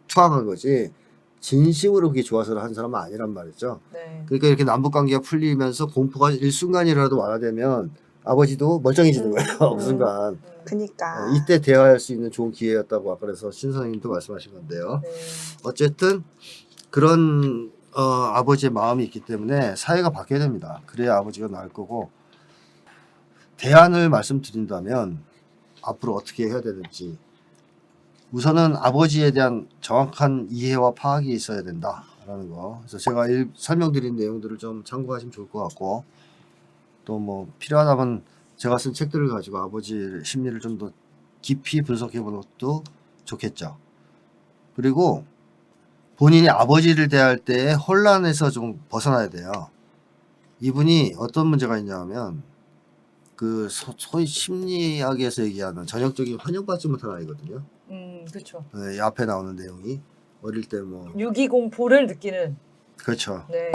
투항한 거지. 진심으로 그게 좋아서 한 사람은 아니란 말이죠. 네. 그러니까 이렇게 남북관계가 풀리면서 공포가 일순간이라도 완화되면 아버지도 멀쩡해지는 거예요. 그 순간. 그니까. 이때 대화할 수 있는 좋은 기회였다고 아까 그래서 신 선생님도 말씀하신 건데요. 네. 어쨌든 그런 아버지의 마음이 있기 때문에 사회가 바뀌어야 됩니다. 그래야 아버지가 나을 거고 대안을 말씀드린다면 앞으로 어떻게 해야 되는지 우선은 아버지에 대한 정확한 이해와 파악이 있어야 된다라는 거. 그래서 제가 설명드린 내용들을 좀 참고하시면 좋을 것 같고 또 뭐 필요하다면 제가 쓴 책들을 가지고 아버지 심리를 좀 더 깊이 분석해 보는 것도 좋겠죠. 그리고 본인이 아버지를 대할 때 혼란에서 좀 벗어나야 돼요. 이분이 어떤 문제가 있냐면 그 소위 심리학에서 얘기하는 전형적인 환영받지 못한 아이거든요. 그렇죠. 네, 이 앞에 나오는 내용이 어릴 때 뭐 620보를 느끼는. 그렇죠. 네.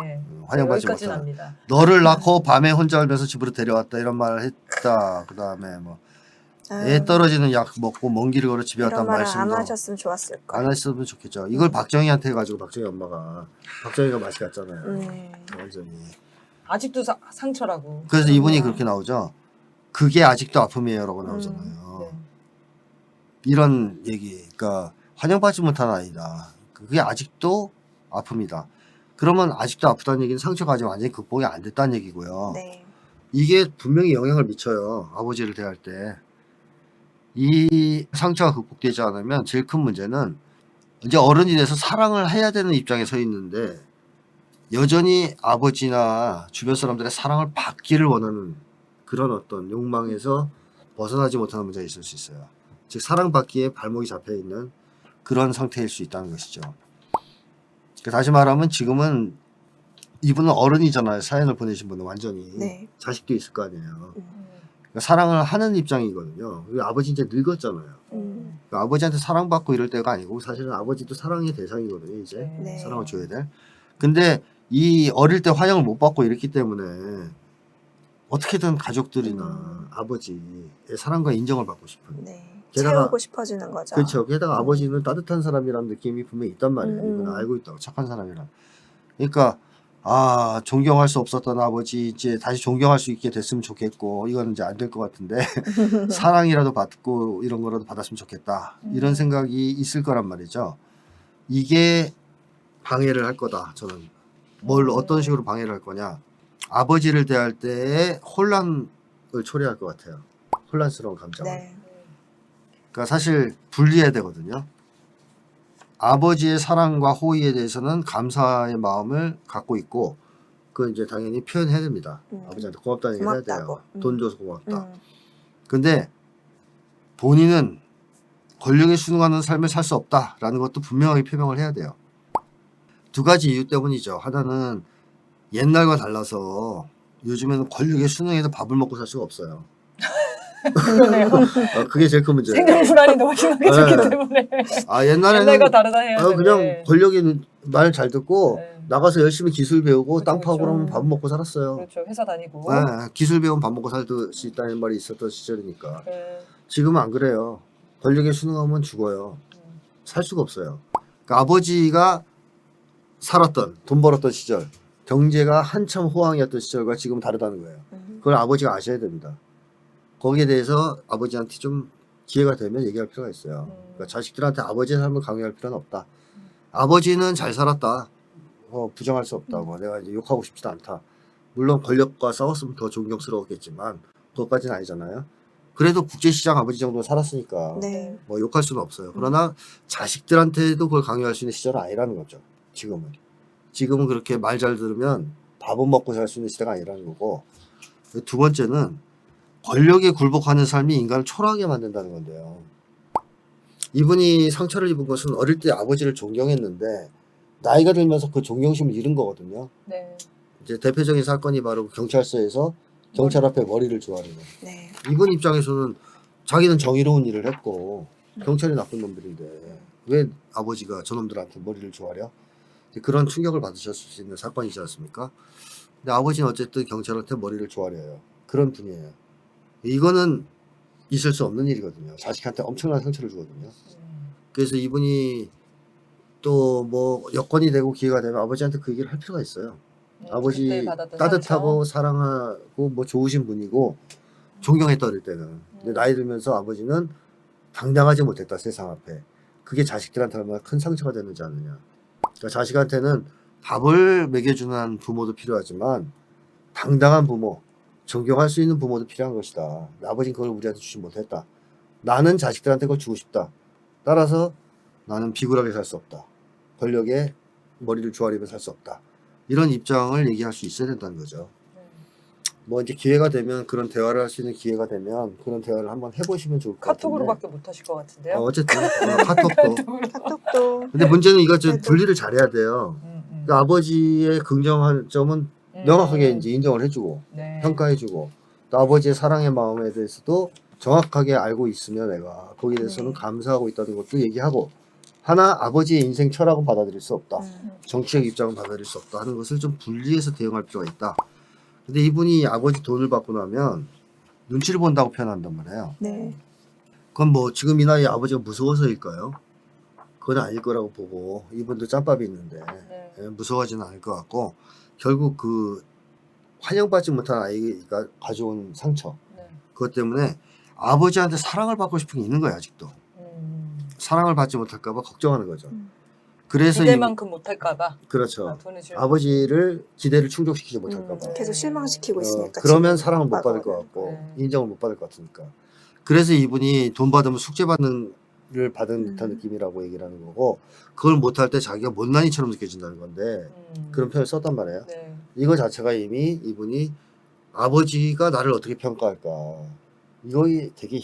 환영받지 여기까지는 못한. 압니다. 너를 낳고 밤에 혼자 울면서 집으로 데려왔다 이런 말을 했다. 그 다음에 뭐 애 떨어지는 약 먹고 먼 길을 걸어 집에 이런 왔다는 말을 안 말씀도 하셨으면 좋았을 걸. 안 하셨으면 좋겠죠. 이걸 박정희한테 해가지고 박정희 엄마가 박정희가 맛이 갔잖아요. 완전히. 아직도 상처라고. 그래서 이분이 그렇게 나오죠. 그게 아직도 아픔이에요라고 나오잖아요. 네. 이런 얘기, 그러니까 환영받지 못한 아이다. 그게 아직도 아픔이다. 그러면 아직도 아프다는 얘기는 상처가 아직 완전히 극복이 안 됐다는 얘기고요. 네. 이게 분명히 영향을 미쳐요. 아버지를 대할 때. 이 상처가 극복되지 않으면 제일 큰 문제는 이제 어른이 돼서 사랑을 해야 되는 입장에 서 있는데 여전히 아버지나 주변 사람들의 사랑을 받기를 원하는 그런 어떤 욕망에서 벗어나지 못하는 문제가 있을 수 있어요. 즉 사랑받기에 발목이 잡혀 있는 그런 상태일 수 있다는 것이죠. 다시 말하면 지금은 이분은 어른이잖아요. 사연을 보내신 분은 완전히. 네. 자식도 있을 거 아니에요. 그러니까 사랑을 하는 입장이거든요. 아버지 이제 늙었잖아요. 그러니까 아버지한테 사랑받고 이럴 때가 아니고 사실은 아버지도 사랑의 대상이거든요. 이제 네. 사랑을 줘야 돼. 근데 이 어릴 때 환영을 못 받고 이랬기 때문에 어떻게든 가족들이나 아버지의 사랑과 인정을 받고 싶은. 네. 게다가- 채우고 싶어지는 거죠. 그렇죠. 게다가 아버지는 따뜻한 사람이라는 느낌이 분명히 있단 말이에요. 이건 알고 있다고. 착한 사람이라. 그러니까 존경할 수 없었던 아버지 이제 다시 존경할 수 있게 됐으면 좋겠고 이건 이제 안 될 것 같은데 사랑이라도 받고 이런 거라도 받았으면 좋겠다. 이런 생각이 있을 거란 말이죠. 이게 방해를 할 거다. 저는 뭘 어떤 식으로 방해를 할 거냐. 아버지를 대할 때의 혼란을 초래할 것 같아요. 혼란스러운 감정을. 네. 그러니까 사실 분리해야 되거든요. 아버지의 사랑과 호의에 대해서는 감사의 마음을 갖고 있고 그건 이제 당연히 표현해야 됩니다. 아버지한테 고맙다는 얘기를 해야 돼요. 고맙다고. 돈 줘서 고맙다. 음. 근데 본인은 권력에 순응하는 삶을 살 수 없다라는 것도 분명하게 표명을 해야 돼요. 두 가지 이유 때문이죠. 하나는 옛날과 달라서 요즘에는 권력에 순응해서 밥을 먹고 살 수가 없어요. 그러네요. 그게 제일 큰 문제예요. 생존 불안이 너무 심하게 네. 좋기 때문에. 옛날에는 옛날과 다르다 해야 되는데. 그냥 권력이 말 잘 듣고 네. 나가서 열심히 기술 배우고 그렇죠, 땅 파고 그렇죠. 그러면 밥 먹고 살았어요. 그렇죠. 회사 다니고. 네, 기술 배우면 밥 먹고 살 수 있다는 말이 있었던 시절이니까. 네. 지금은 안 그래요. 권력에 순응하면 죽어요. 살 수가 없어요. 그러니까 아버지가 살았던 돈 벌었던 시절 경제가 한참 호황이었던 시절과 지금 다르다는 거예요. 그걸 아버지가 아셔야 됩니다. 거기에 대해서 아버지한테 좀 기회가 되면 얘기할 필요가 있어요. 그러니까 자식들한테 아버지의 삶을 강요할 필요는 없다. 아버지는 잘 살았다. 부정할 수 없다고. 내가 이제 욕하고 싶지도 않다. 물론 권력과 싸웠으면 더 존경스러웠겠지만 그것까지는 아니잖아요. 그래도 국제시장 아버지 정도 살았으니까 네. 뭐 욕할 수는 없어요. 그러나 자식들한테도 그걸 강요할 수 있는 시절은 아니라는 거죠. 지금은 그렇게 말 잘 들으면 밥은 먹고 살 수 있는 시대가 아니라는 거고. 두 번째는 권력에 굴복하는 삶이 인간을 초라하게 만든다는 건데요. 이분이 상처를 입은 것은 어릴 때 아버지를 존경했는데 나이가 들면서 그 존경심을 잃은 거거든요. 네. 이제 대표적인 사건이 바로 경찰서에서 경찰 앞에 머리를 조아리는. 네. 이분 입장에서는 자기는 정의로운 일을 했고 경찰이 나쁜 놈들인데 왜 아버지가 저놈들한테 머리를 조아려? 그런 충격을 받으셨을 수 있는 사건이지 않습니까? 근데 아버지는 어쨌든 경찰한테 머리를 조아려요. 그런 분이에요. 이거는 있을 수 없는 일이거든요. 자식한테 엄청난 상처를 주거든요. 그래서 이분이 또 뭐 여건이 되고 기회가 되면 아버지한테 그 얘기를 할 필요가 있어요. 아버지 그때 받았던 따뜻하고 사랑하고 뭐 좋으신 분이고 존경했다 어릴 때는. 근데 나이 들면서 아버지는 당당하지 못했다 세상 앞에. 그게 자식들한테 얼마나 큰 상처가 되는지 아느냐. 그러니까 자식한테는 밥을 먹여주는 부모도 필요하지만 당당한 부모, 존경할 수 있는 부모도 필요한 것이다. 아버지는 그걸 우리한테 주지 못했다. 나는 자식들한테 그걸 주고 싶다. 따라서 나는 비굴하게 살 수 없다. 권력에 머리를 조아리며 살 수 없다. 이런 입장을 얘기할 수 있어야 된다는 거죠. 뭐 이제 기회가 되면 그런 대화를 할 수 있는 기회가 되면 그런 대화를 한번 해보시면 좋을 것 같은데. 카톡으로밖에 못 하실 것 같은데요. 어쨌든 카톡도. 카톡도. 근데 문제는 이거 좀 그래도- 분리를 잘해야 돼요. 그러니까 아버지의 긍정한 점은 명확하게 이제 인정을 해주고 네. 평가해주고 또 아버지의 사랑의 마음에 대해서도 정확하게 알고 있으면 내가 거기에 대해서는 네. 감사하고 있다는 것도 얘기하고 하나 아버지의 인생 철학은 받아들일 수 없다. 정치적 입장은 받아들일 수 없다 하는 것을 좀 분리해서 대응할 필요가 있다. 근데 이분이 아버지 돈을 받고 나면 눈치를 본다고 표현한단 말이에요. 네. 그건 뭐 지금 이 나이에 아버지가 무서워서일까요? 그건 아닐 거라고 보고 이분도 짬밥이 있는데 네. 무서워하지는 않을 것 같고 결국 그 환영받지 못한 아이가 가져온 상처 네. 그것 때문에 아버지한테 사랑을 받고 싶은 게 있는 거야 아직도. 사랑을 받지 못할까 봐 걱정하는 거죠. 그래서 기대만큼 못할까봐. 그렇죠. 돈을 줄. 아버지를 기대를 충족시키지 못할까 봐. 계속 실망시키고 있으니까. 그러면 지금 사랑을 못 받을 오빠가. 것 같고 네. 인정을 못 받을 것 같으니까. 그래서 이분이 돈 받으면 숙제 받는 를 받은 듯한 느낌이라고 얘기를 하는 거고 그걸 못할 때 자기가 못난이처럼 느껴진다는 건데 그런 표현을 썼단 말이에요. 네. 이거 자체가 이미 이분이 아버지가 나를 어떻게 평가할까 이거 되게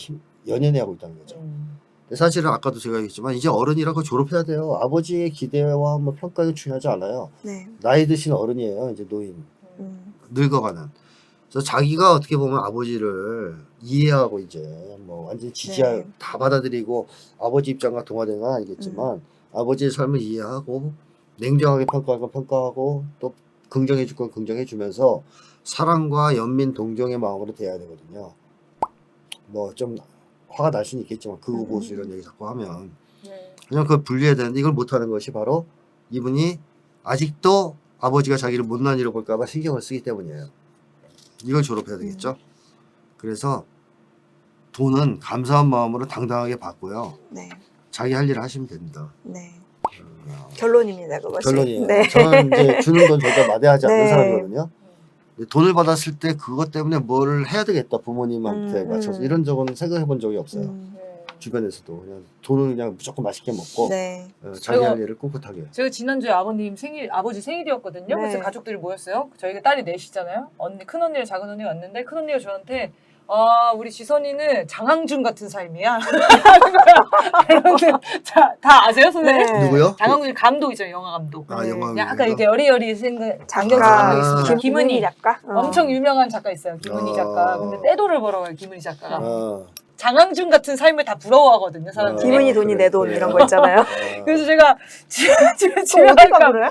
연연해하고 있다는 거죠. 근데 사실은 아까도 제가 얘기했지만 이제 어른이라고 졸업해야 돼요. 아버지의 기대와 뭐 평가가 중요하지 않아요. 네. 나이 드신 어른이에요. 이제 노인 늙어가는. 그래서 자기가 어떻게 보면 아버지를 이해하고 이제 뭐 완전히 지지할 네. 다 받아들이고 아버지 입장과 동화된 건 아니겠지만 아버지의 삶을 이해하고 냉정하게 평가할 건 평가하고 또 긍정해 줄 건 긍정해 주면서 사랑과 연민 동정의 마음으로 대해야 되거든요. 뭐 좀 화가 날 수는 있겠지만 극우 보수 이런 얘기 자꾸 하면 네. 그냥 그걸 분리해야 되는데 이걸 못하는 것이 바로 이분이 아직도 아버지가 자기를 못난이로 볼까 봐 신경을 쓰기 때문이에요. 이걸 졸업해야 되겠죠. 그래서 돈은 감사한 마음으로 당당하게 받고요. 네. 자기 할 일을 하시면 됩니다. 네. 결론입니다, 그것이. 결론이에요. 네. 저는 이제 주는 돈 절대 마다하지 않는 네. 사람이거든요. 근데 돈을 받았을 때 그것 때문에 뭘 해야 되겠다 부모님한테 맞춰서 이런 적은 생각해 본 적이 없어요. 주변에서도 그냥 돈을 그냥 무조건 맛있게 먹고 네. 자기 제가- 할 일을 꿋꿋하게. 제가 지난주에 아버지 생일이었거든요. 네. 그래서 가족들이 모였어요. 저희가 딸이 넷이잖아요. 큰 언니랑 작은 언니가 왔는데 큰 언니가 저한테 우리 지선이는 장항준 같은 삶이야. 그런데 다 아세요, 선생님? 네. 누구요? 장항준 감독이죠, 영화 감독. 아, 영화 약간 이렇게 여리여리 안경 작가, 쓰고 있습니다. 김은희 작가? 엄청 유명한 작가 있어요. 김은희 작가. 근데 떼돈을 벌어가요, 김은희 작가가. 장항준 같은 삶을 다 부러워하거든요, 사람들이. 김은희 돈이 내 돈 이런 거 있잖아요. 그래서 제가 집에 어디가 가니까 그래?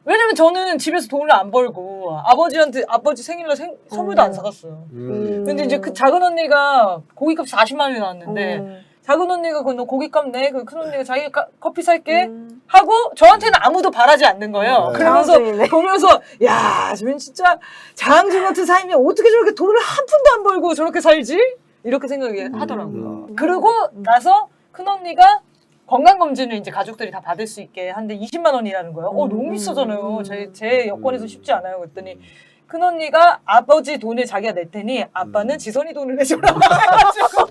왜냐면 저는 집에서 돈을 안 벌고 아버지 생일날 선물도 안 사갔어요. 근데 이제 그 작은 언니가 고깃값 40만 원이 나왔는데 작은 언니가 너 고깃값 내? 그 큰 언니가 자기 커피 살게 하고 저한테는 아무도 바라지 않는 거예요. 그러면서 장항준이네. 보면서 야, 저는 진짜 장항준 같은 삶이 어떻게 저렇게 돈을 한 푼도 안 벌고 저렇게 살지? 이렇게 생각하더라고요. 그러고 나서 큰 언니가 건강검진을 이제 가족들이 다 받을 수 있게 하는데 20만 원이라는 거예요. 너무 비싸잖아요. 제 여권에서 쉽지 않아요. 그랬더니 큰 언니가 아버지 돈을 자기가 낼 테니 아빠는 지선이 돈을 내줘라고 해가지고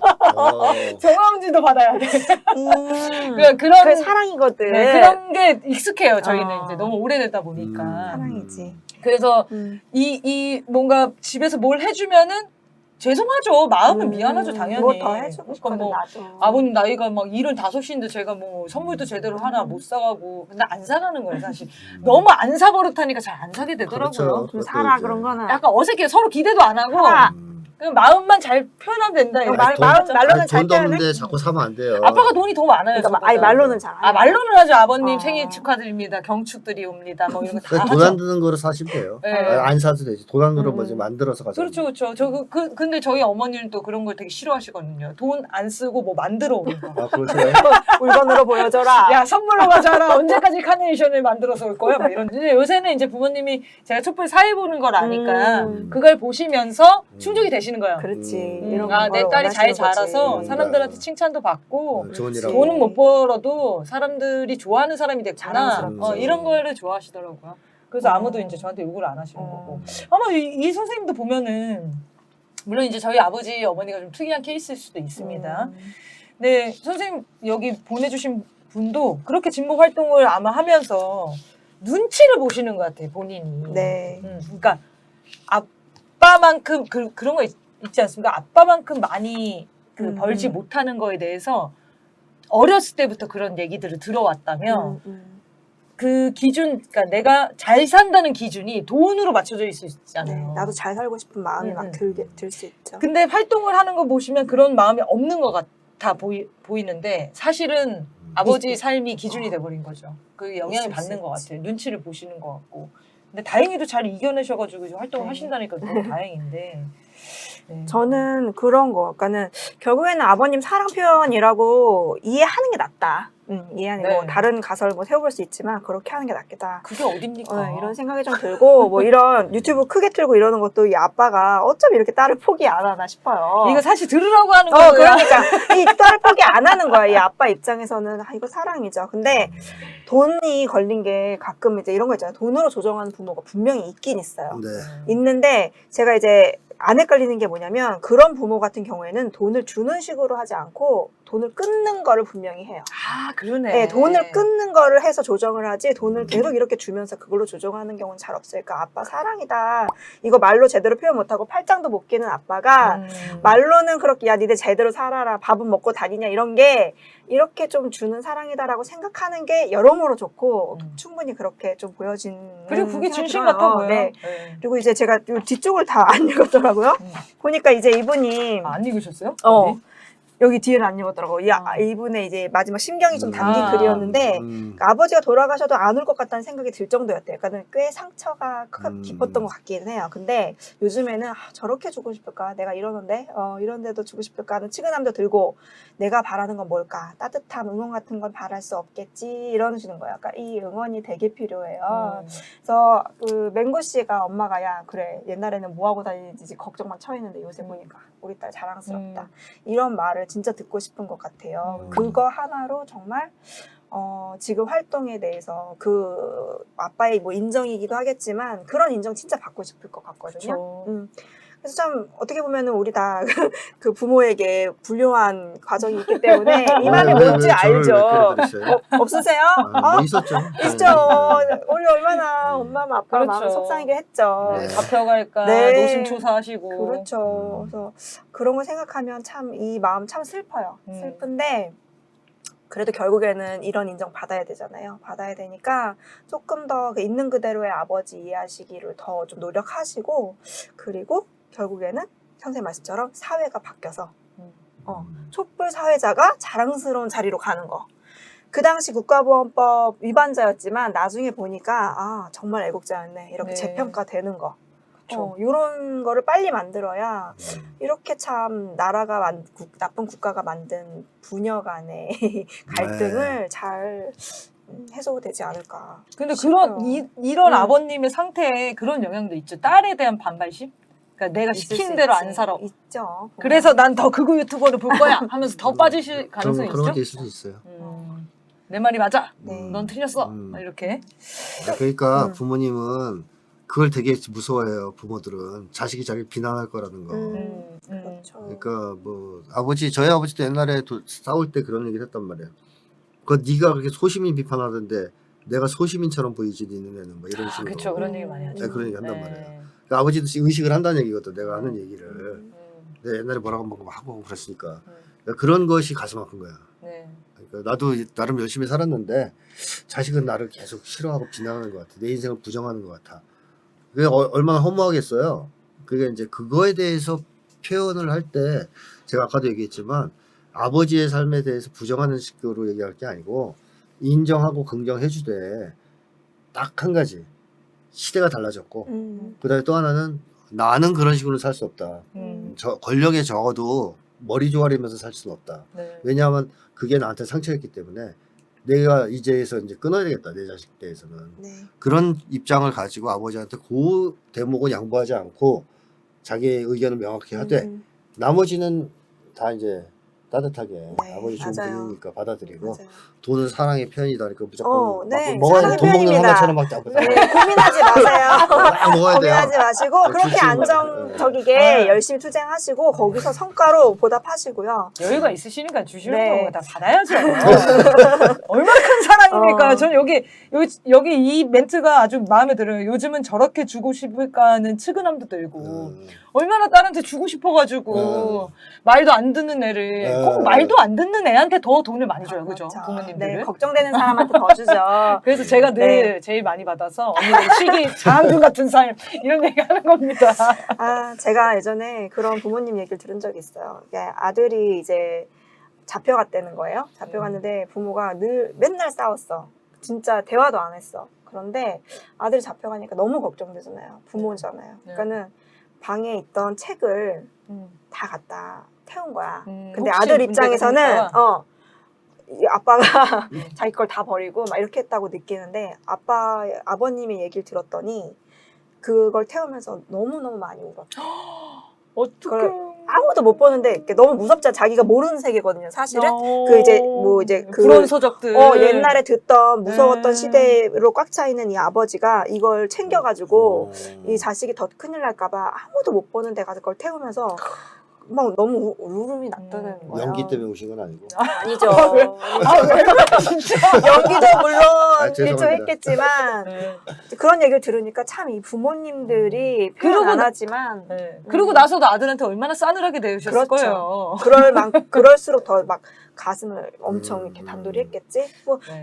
건강검진도 받아야 돼. 그러니까 그게 사랑이거든. 네, 그런 게 익숙해요. 저희는 어. 이제 너무 오래되다 보니까. 사랑이지. 그래서 이 뭔가 집에서 뭘 해주면은 죄송하죠. 마음은 미안하죠, 당연히. 뭐 더 해주고 그러니까 싶거든, 뭐 나도. 아버님 나이가 막 75인데 제가 뭐 선물도 제대로 하나 못 사가고 근데 안 사가는 거예요, 사실. 너무 안 사버릇하니까 잘 안 사게 되더라고요. 그렇죠. 좀 사라 그런 거는. 약간 어색해요. 서로 기대도 안 하고 사라. 그냥 마음만 잘 표현하면 된다. 이거. 말로는 잘 돈도 표현해? 없는데 자꾸 사면 안 돼요. 아빠가 돈이 더 많아요. 그러니까 저보다. 말로는 잘. 말로는 하죠. 아버님 어. 생일 축하드립니다. 경축들이 옵니다. 뭐 이런 거 다 그러니까 하죠. 돈 안 드는 거로 사시면 돼요. 네. 안 사도 되지. 돈 안 드는 거지 만들어서 가자. 그렇죠. 근데 저희 어머니는 또 그런 걸 되게 싫어하시거든요. 돈 안 쓰고 뭐 만들어 오는 거. 그렇죠. 물건으로 보여줘라. 야, 선물로 가져라. 언제까지 카네이션을 만들어서 올 거야? 막 이런. 근데 요새는 이제 부모님이 제가 촛불 사회 보는 걸 아니까 그걸 보시면서 충족이 되시는 거예요. 그렇지. 이런 내 걸 딸이 잘 원하시는 거지. 자라서 사람들한테 칭찬도 받고 좋은 일 하고. 돈은 못 벌어도 사람들이 좋아하는 사람이 됐구나. 자랑스럽지. 이런 거를 좋아하시더라고요. 그래서 아무도 이제 저한테 욕을 안 하시는 거고. 아마 이 선생님도 보면은 물론 이제 저희 아버지 어머니가 좀 특이한 케이스일 수도 있습니다. 네, 선생님 여기 보내주신 분도 그렇게 진보 활동을 아마 하면서 눈치를 보시는 것 같아요, 본인이. 네. 그러니까 아빠만큼 그런 거 있지 않습니까? 아빠만큼 많이 벌지 못하는 거에 대해서 어렸을 때부터 그런 얘기들을 들어왔다면 그 기준, 그러니까 내가 잘 산다는 기준이 돈으로 맞춰져 있을 수 있잖아요. 네, 나도 잘 살고 싶은 마음이 막 들 수 있죠. 근데 활동을 하는 거 보시면 그런 마음이 없는 것 같아 보이는데 사실은 아버지 삶이 기준이 돼버린 거죠. 그 영향을 받는 것 같아요. 눈치를 보시는 것 같고. 근데 다행히도 잘 이겨내셔가지고 이제 활동을 네. 하신다니까 너무 다행인데. 네. 저는 그런 거, 그러니까는 결국에는 아버님 사랑 표현이라고 이해하는 게 낫다. 이해하는 네. 거 다른 가설을 뭐 세워볼 수 있지만 그렇게 하는 게 낫겠다. 그게 어딥니까? 이런 생각이 좀 들고 뭐 이런 유튜브 크게 틀고 이러는 것도 이 아빠가 어쩜 이렇게 딸을 포기 안 하나 싶어요. 이거 사실 들으라고 하는 거예요. 그러니까 이 딸을 포기 안 하는 거야. 이 아빠 입장에서는 이거 사랑이죠. 근데 돈이 걸린 게 가끔 이제 이런 거 있잖아요. 돈으로 조정하는 부모가 분명히 있긴 있어요. 네. 있는데 제가 이제 안 헷갈리는 게 뭐냐면 그런 부모 같은 경우에는 돈을 주는 식으로 하지 않고 돈을 끊는 거를 분명히 해요. 아, 그러네. 네, 돈을 끊는 거를 해서 조정을 하지 돈을 계속 이렇게 주면서 그걸로 조정하는 경우는 잘 없으니까 아빠 사랑이다. 이거 말로 제대로 표현 못하고 팔짱도 못 끼는 아빠가 말로는 그렇게 야 니네 제대로 살아라 밥은 먹고 다니냐 이런 게 이렇게 좀 주는 사랑이다라고 생각하는 게 여러모로 좋고 충분히 그렇게 좀 보여지는 그리고 그게 생각이 진심 들어요. 같아 보여요. 네. 네. 그리고 이제 제가 요 뒤쪽을 다 안 읽었더라고요. 보니까 이제 이분이 안 읽으셨어요? 어, 여기 뒤에는 안 읽었더라고. 이분의 이제 마지막 심경이 좀 담긴 아. 글이었는데 그러니까 아버지가 돌아가셔도 안 울 것 같다는 생각이 들 정도였대요. 그러니까 꽤 상처가 깊었던 것 같기는 해요. 근데 요즘에는 저렇게 주고 싶을까? 내가 이러는데 이런데도 주고 싶을까 하는 치근함도 들고 내가 바라는 건 뭘까? 따뜻함, 응원 같은 건 바랄 수 없겠지 이러시는 거예요. 그러니까 이 응원이 되게 필요해요. 그래서 그 맹구 씨가 엄마가 야 그래 옛날에는 뭐 하고 다니는지 걱정만 처했는데 요새 보니까 우리 딸 자랑스럽다. 이런 말을 진짜 듣고 싶은 것 같아요. 그거 하나로 정말 지금 활동에 대해서 그 아빠의 뭐 인정이기도 하겠지만 그런 인정 진짜 받고 싶을 것 같거든요. 그래서 참 어떻게 보면은 우리 다 그 부모에게 불효한 과정이 있기 때문에 이 말이 뭔지 알죠. 없으세요? 뭐 있었죠. 있죠. 우리 얼마나 엄마 아빠 마음 그렇죠. 속상하게 했죠. 네. 잡혀갈까 네. 노심초사하시고. 그렇죠. 그래서 그런 거 생각하면 참 이 마음 참 슬퍼요. 슬픈데 그래도 결국에는 이런 인정 받아야 되잖아요. 받아야 되니까 조금 더 있는 그대로의 아버지 이해하시기를 더 좀 노력하시고 그리고 결국에는 선생님 말씀처럼 사회가 바뀌어서 촛불 사회자가 자랑스러운 자리로 가는 거. 그 당시 국가보안법 위반자였지만 나중에 보니까 정말 애국자였네. 이렇게 네. 재평가되는 거. 그쵸. 이런 거를 빨리 만들어야 이렇게 참 나라가 나쁜 국가가 만든 부녀 간의 갈등을 잘 해소되지 않을까. 근데 싶어요. 이런 아버님의 상태에 그런 영향도 있죠. 딸에 대한 반발심? 그러니까 내가 있을 시키는 수 대로 있지. 안 살아. 있죠. 그래서 난 더 극우 유튜버를 볼 거야 하면서 더 빠지실 가능성이 그런 것도 있죠? 있을 수 있어요. 내 말이 맞아. 네. 넌 틀렸어. 막 이렇게. 그러니까 부모님은 그걸 되게 무서워해요. 부모들은 자식이 자기를 비난할 거라는 거. 그렇죠. 그러니까 뭐 저희 아버지도 옛날에 싸울 때 그런 얘기를 했단 말이에요. 그 네가 그렇게 소시민 비판하던데 내가 소시민처럼 보이지 니는 애는 뭐 이런 식으로. 그렇죠. 그런 얘기 많이 하죠. 네, 그런 얘기 한단 말이에요. 그러니까 아버지도 의식을 한다는 얘기거든. 내가 하는 얘기를. 내가 옛날에 뭐라고 뭐 하고 그랬으니까. 그러니까 그런 것이 가슴 아픈 거야. 네. 그러니까 나도 나름 열심히 살았는데 자식은 나를 계속 싫어하고 비난하는 것 같아. 내 인생을 부정하는 것 같아. 그게 얼마나 허무하겠어요. 그게 이제 그거에 대해서 표현을 할 때 제가 아까도 얘기했지만 아버지의 삶에 대해서 부정하는 식으로 얘기할 게 아니고 인정하고 긍정해주되 딱 한 가지 시대가 달라졌고 그다음에 또 하나는 나는 그런 식으로 살 수 없다. 권력에 적어도 머리 조아리면서 살 수는 없다. 네. 왜냐하면 그게 나한테 상처였기 때문에 내가 이제서 이제 끊어야 되겠다. 내 자식 대해서는. 네. 그런 입장을 가지고 아버지한테 그 대목은 양보하지 않고 자기의 의견을 명확히 하되 나머지는 다 이제 따뜻하게 네, 아버지 좋은 맞아요. 분이니까 받아들이고 맞아요. 돈은 사랑의 표현이다니까 무조건 네, 먹어야 사랑의 돈 먹는 표현입니다. 하나처럼 막 잡고 네, 고민하지 마세요. 막 먹어야 돼요. 고민하지 마시고 그렇게 좋지. 안정적이게 네. 열심히 투쟁하시고 거기서 성과로 보답하시고요. 여유가 있으시니까 주시는 네. 거 다 받아야죠. 얼마나 큰 사랑입니까? 저는 여기 이 멘트가 아주 마음에 들어요. 요즘은 저렇게 주고 싶을까는 측은함도 들고 얼마나 딸한테 주고 싶어가지고 말도 안 듣는 애를 꼭 말도 안 듣는 애한테 더 돈을 많이 줘요, 그죠? 그렇죠. 부모님들은. 네, 걱정되는 사람한테 더 주죠. 그래서 제가 늘 네. 제일 많이 받아서 언니들 시기 장항준 같은 삶 이런 얘기하는 겁니다. 아, 제가 예전에 그런 부모님 얘기를 들은 적이 있어요. 이게 아들이 이제 잡혀갔다는 거예요. 잡혀갔는데 부모가 맨날 싸웠어. 진짜 대화도 안 했어. 그런데 아들이 잡혀가니까 너무 걱정되잖아요. 부모잖아요. 네. 그러니까는 방에 있던 책을 다 갖다 태운 거야. 근데 혹시 아들 문제가 입장에서는 생길까 이 아빠가 자기 걸 다 버리고 막 이렇게 했다고 느끼는데 아버님의 얘기를 들었더니 그걸 태우면서 너무너무 많이 울었대. 어떡해. 아무도 못 보는데 이렇게 너무 무섭잖아. 자기가 모르는 세계거든요, 사실은. 그 그런 서적들. 옛날에 듣던 무서웠던 네. 시대로 꽉 차 있는 이 아버지가 이걸 챙겨가지고 이 자식이 더 큰일 날까봐 아무도 못 보는 데 가서 그걸 태우면서 막 너무 울음이 났다는 거예요. 연기 때문에 오신 건 아니고. 아니죠. 왜 진짜. 연기도 물론 죄송합니다. 일조했겠지만 그런 얘기를 들으니까 참 이 부모님들이 표현 안 하지만 네. 그러고 나서도 아들한테 얼마나 싸늘하게 대우셨을 그렇죠. 거예요. 그럴수록 더 막 가슴을 엄청 이렇게 단돌이 했겠지. 뭐 네.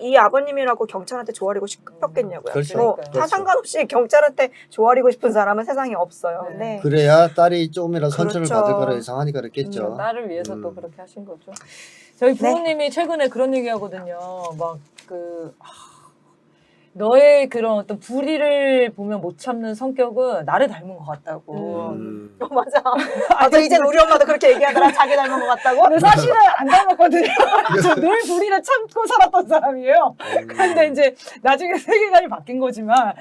이 아버님이라고 경찰한테 조아리고 싶겠냐고요. 그렇죠. 뭐 그러니까요. 다 그렇죠. 상관없이 경찰한테 조아리고 싶은 사람은 세상에 없어요. 네. 근데 그래야 딸이 조금이라도 선처를 그렇죠. 받을 거라 예상하니까 그랬겠죠. 딸을 위해서 또 그렇게 하신 거죠. 저희 부모님이 최근에 그런 얘기 하거든요. 너의 그런 어떤 불의를 보면 못 참는 성격은 나를 닮은 것 같다고. 맞아. 맞아. 이제 우리 엄마도 그렇게 얘기하더라. 자기 닮은 것 같다고. 근데 사실은 안 닮았거든요. 저 늘 불의를 참고 살았던 사람이에요. 근데 이제 나중에 세계관이 바뀐 거지만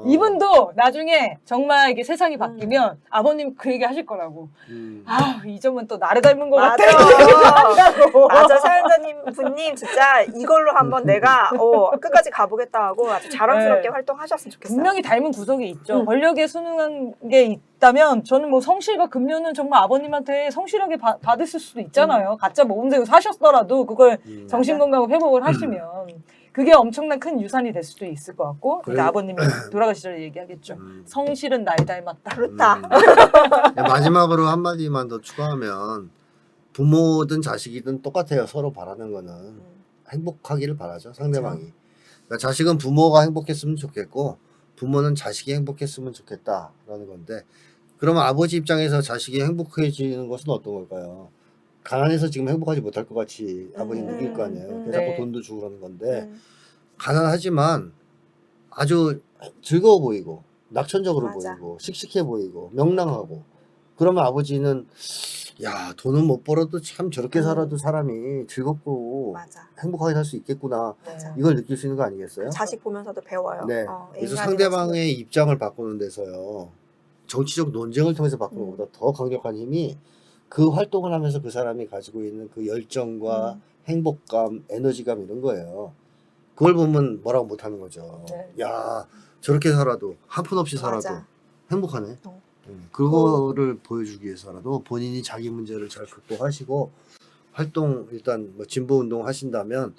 이분도 나중에 정말 이게 세상이 바뀌면 아버님 그 얘기 하실 거라고. 이 점은 또 나를 닮은 것 같아. 맞아. 사연자님 분님 진짜 이걸로 한번 내가 끝까지 가보겠다 하고 아주 자랑스럽게 네. 활동하셨으면 좋겠어요. 분명히 닮은 구석이 있죠. 권력에 순응한 게 있다면 저는 뭐 성실과 급료는 정말 아버님한테 성실하게 받으실 수도 있잖아요. 가짜 모범생을 사셨더라도 그걸 정신건강을 회복을 하시면 그게 엄청난 큰 유산이 될 수도 있을 것 같고 그래. 그러니까 아버님이 돌아가시 전에 얘기하겠죠. 성실은 날 닮았다. 그렇다. 마지막으로 한마디만 더 추가하면 부모든 자식이든 똑같아요. 서로 바라는 거는 행복하기를 바라죠. 상대방이. 그러니까 자식은 부모가 행복했으면 좋겠고 부모는 자식이 행복했으면 좋겠다라는 건데 그러면 아버지 입장에서 자식이 행복해지는 것은 어떤 걸까요? 가난해서 지금 행복하지 못할 것 같이 아버지 느낄 거 아니에요. 그래서 네. 자꾸 돈도 주고 그러는 건데 가난하지만 아주 즐거워 보이고 낙천적으로 맞아. 보이고 씩씩해 보이고 명랑하고 그러면 아버지는 야 돈은 못 벌어도 참 저렇게 살아도 사람이 즐겁고 맞아. 행복하게 살 수 있겠구나 맞아. 이걸 느낄 수 있는 거 아니겠어요? 자식 보면서도 배워요. 네. 그래서 인간이라는 상대방의 입장을 바꾸는 데서요 정치적 논쟁을 통해서 바꾸는 것보다 더 강력한 힘이 그 활동을 하면서 그 사람이 가지고 있는 그 열정과 행복감, 에너지감 이런 거예요. 그걸 보면 뭐라고 못하는 거죠. 네. 야 저렇게 살아도 한 푼 없이 살아도 맞아. 행복하네. 어. 그거를 보여주기 위해서라도 본인이 자기 문제를 잘 극복하시고 활동 일단 뭐 진보 운동 하신다면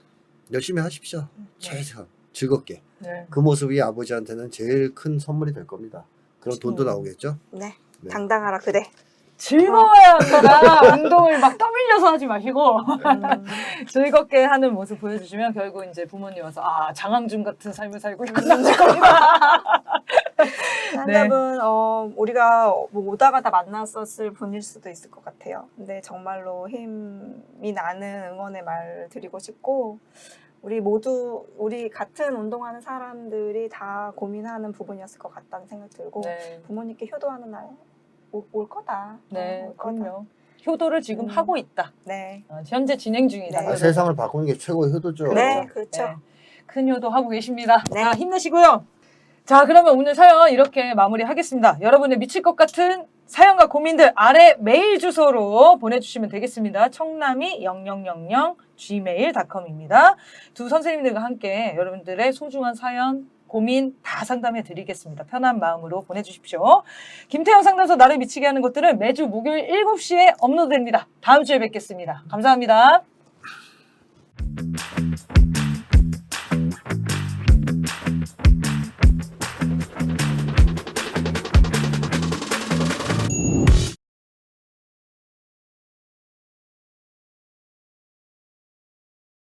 열심히 하십시오. 최선 즐겁게. 네. 그 모습이 아버지한테는 제일 큰 선물이 될 겁니다. 그럼 돈도 나오겠죠? 네. 네. 당당하라 그대. 즐거워야 합니다. 운동을 막 떠밀려서 하지 마시고 즐겁게 하는 모습 보여주시면 결국 이제 부모님 와서 장항준 같은 삶을 살고 있구나 하실 겁니다. 사연자분 우리가 뭐 오다가 다 만났었을 분일 수도 있을 것 같아요. 근데 정말로 힘이 나는 응원의 말 드리고 싶고 우리 같은 운동하는 사람들이 다 고민하는 부분이었을 것 같다는 생각 들고 네. 부모님께 효도하는 날 올 거다. 네, 올 거다. 그럼요. 효도를 지금 하고 있다. 네. 현재 진행 중이다. 네. 세상을 바꾸는 게 최고의 효도죠. 네, 그렇죠. 네. 큰 효도 하고 계십니다. 네. 힘내시고요. 자, 그러면 오늘 사연 이렇게 마무리하겠습니다. 여러분의 미칠 것 같은 사연과 고민들 아래 메일 주소로 보내주시면 되겠습니다. 청남이0000gmail.com입니다. 두 선생님들과 함께 여러분들의 소중한 사연, 고민 다 상담해 드리겠습니다. 편한 마음으로 보내주십시오. 김태형 상담소 나를 미치게 하는 것들은 매주 목요일 7시에 업로드됩니다. 다음 주에 뵙겠습니다. 감사합니다.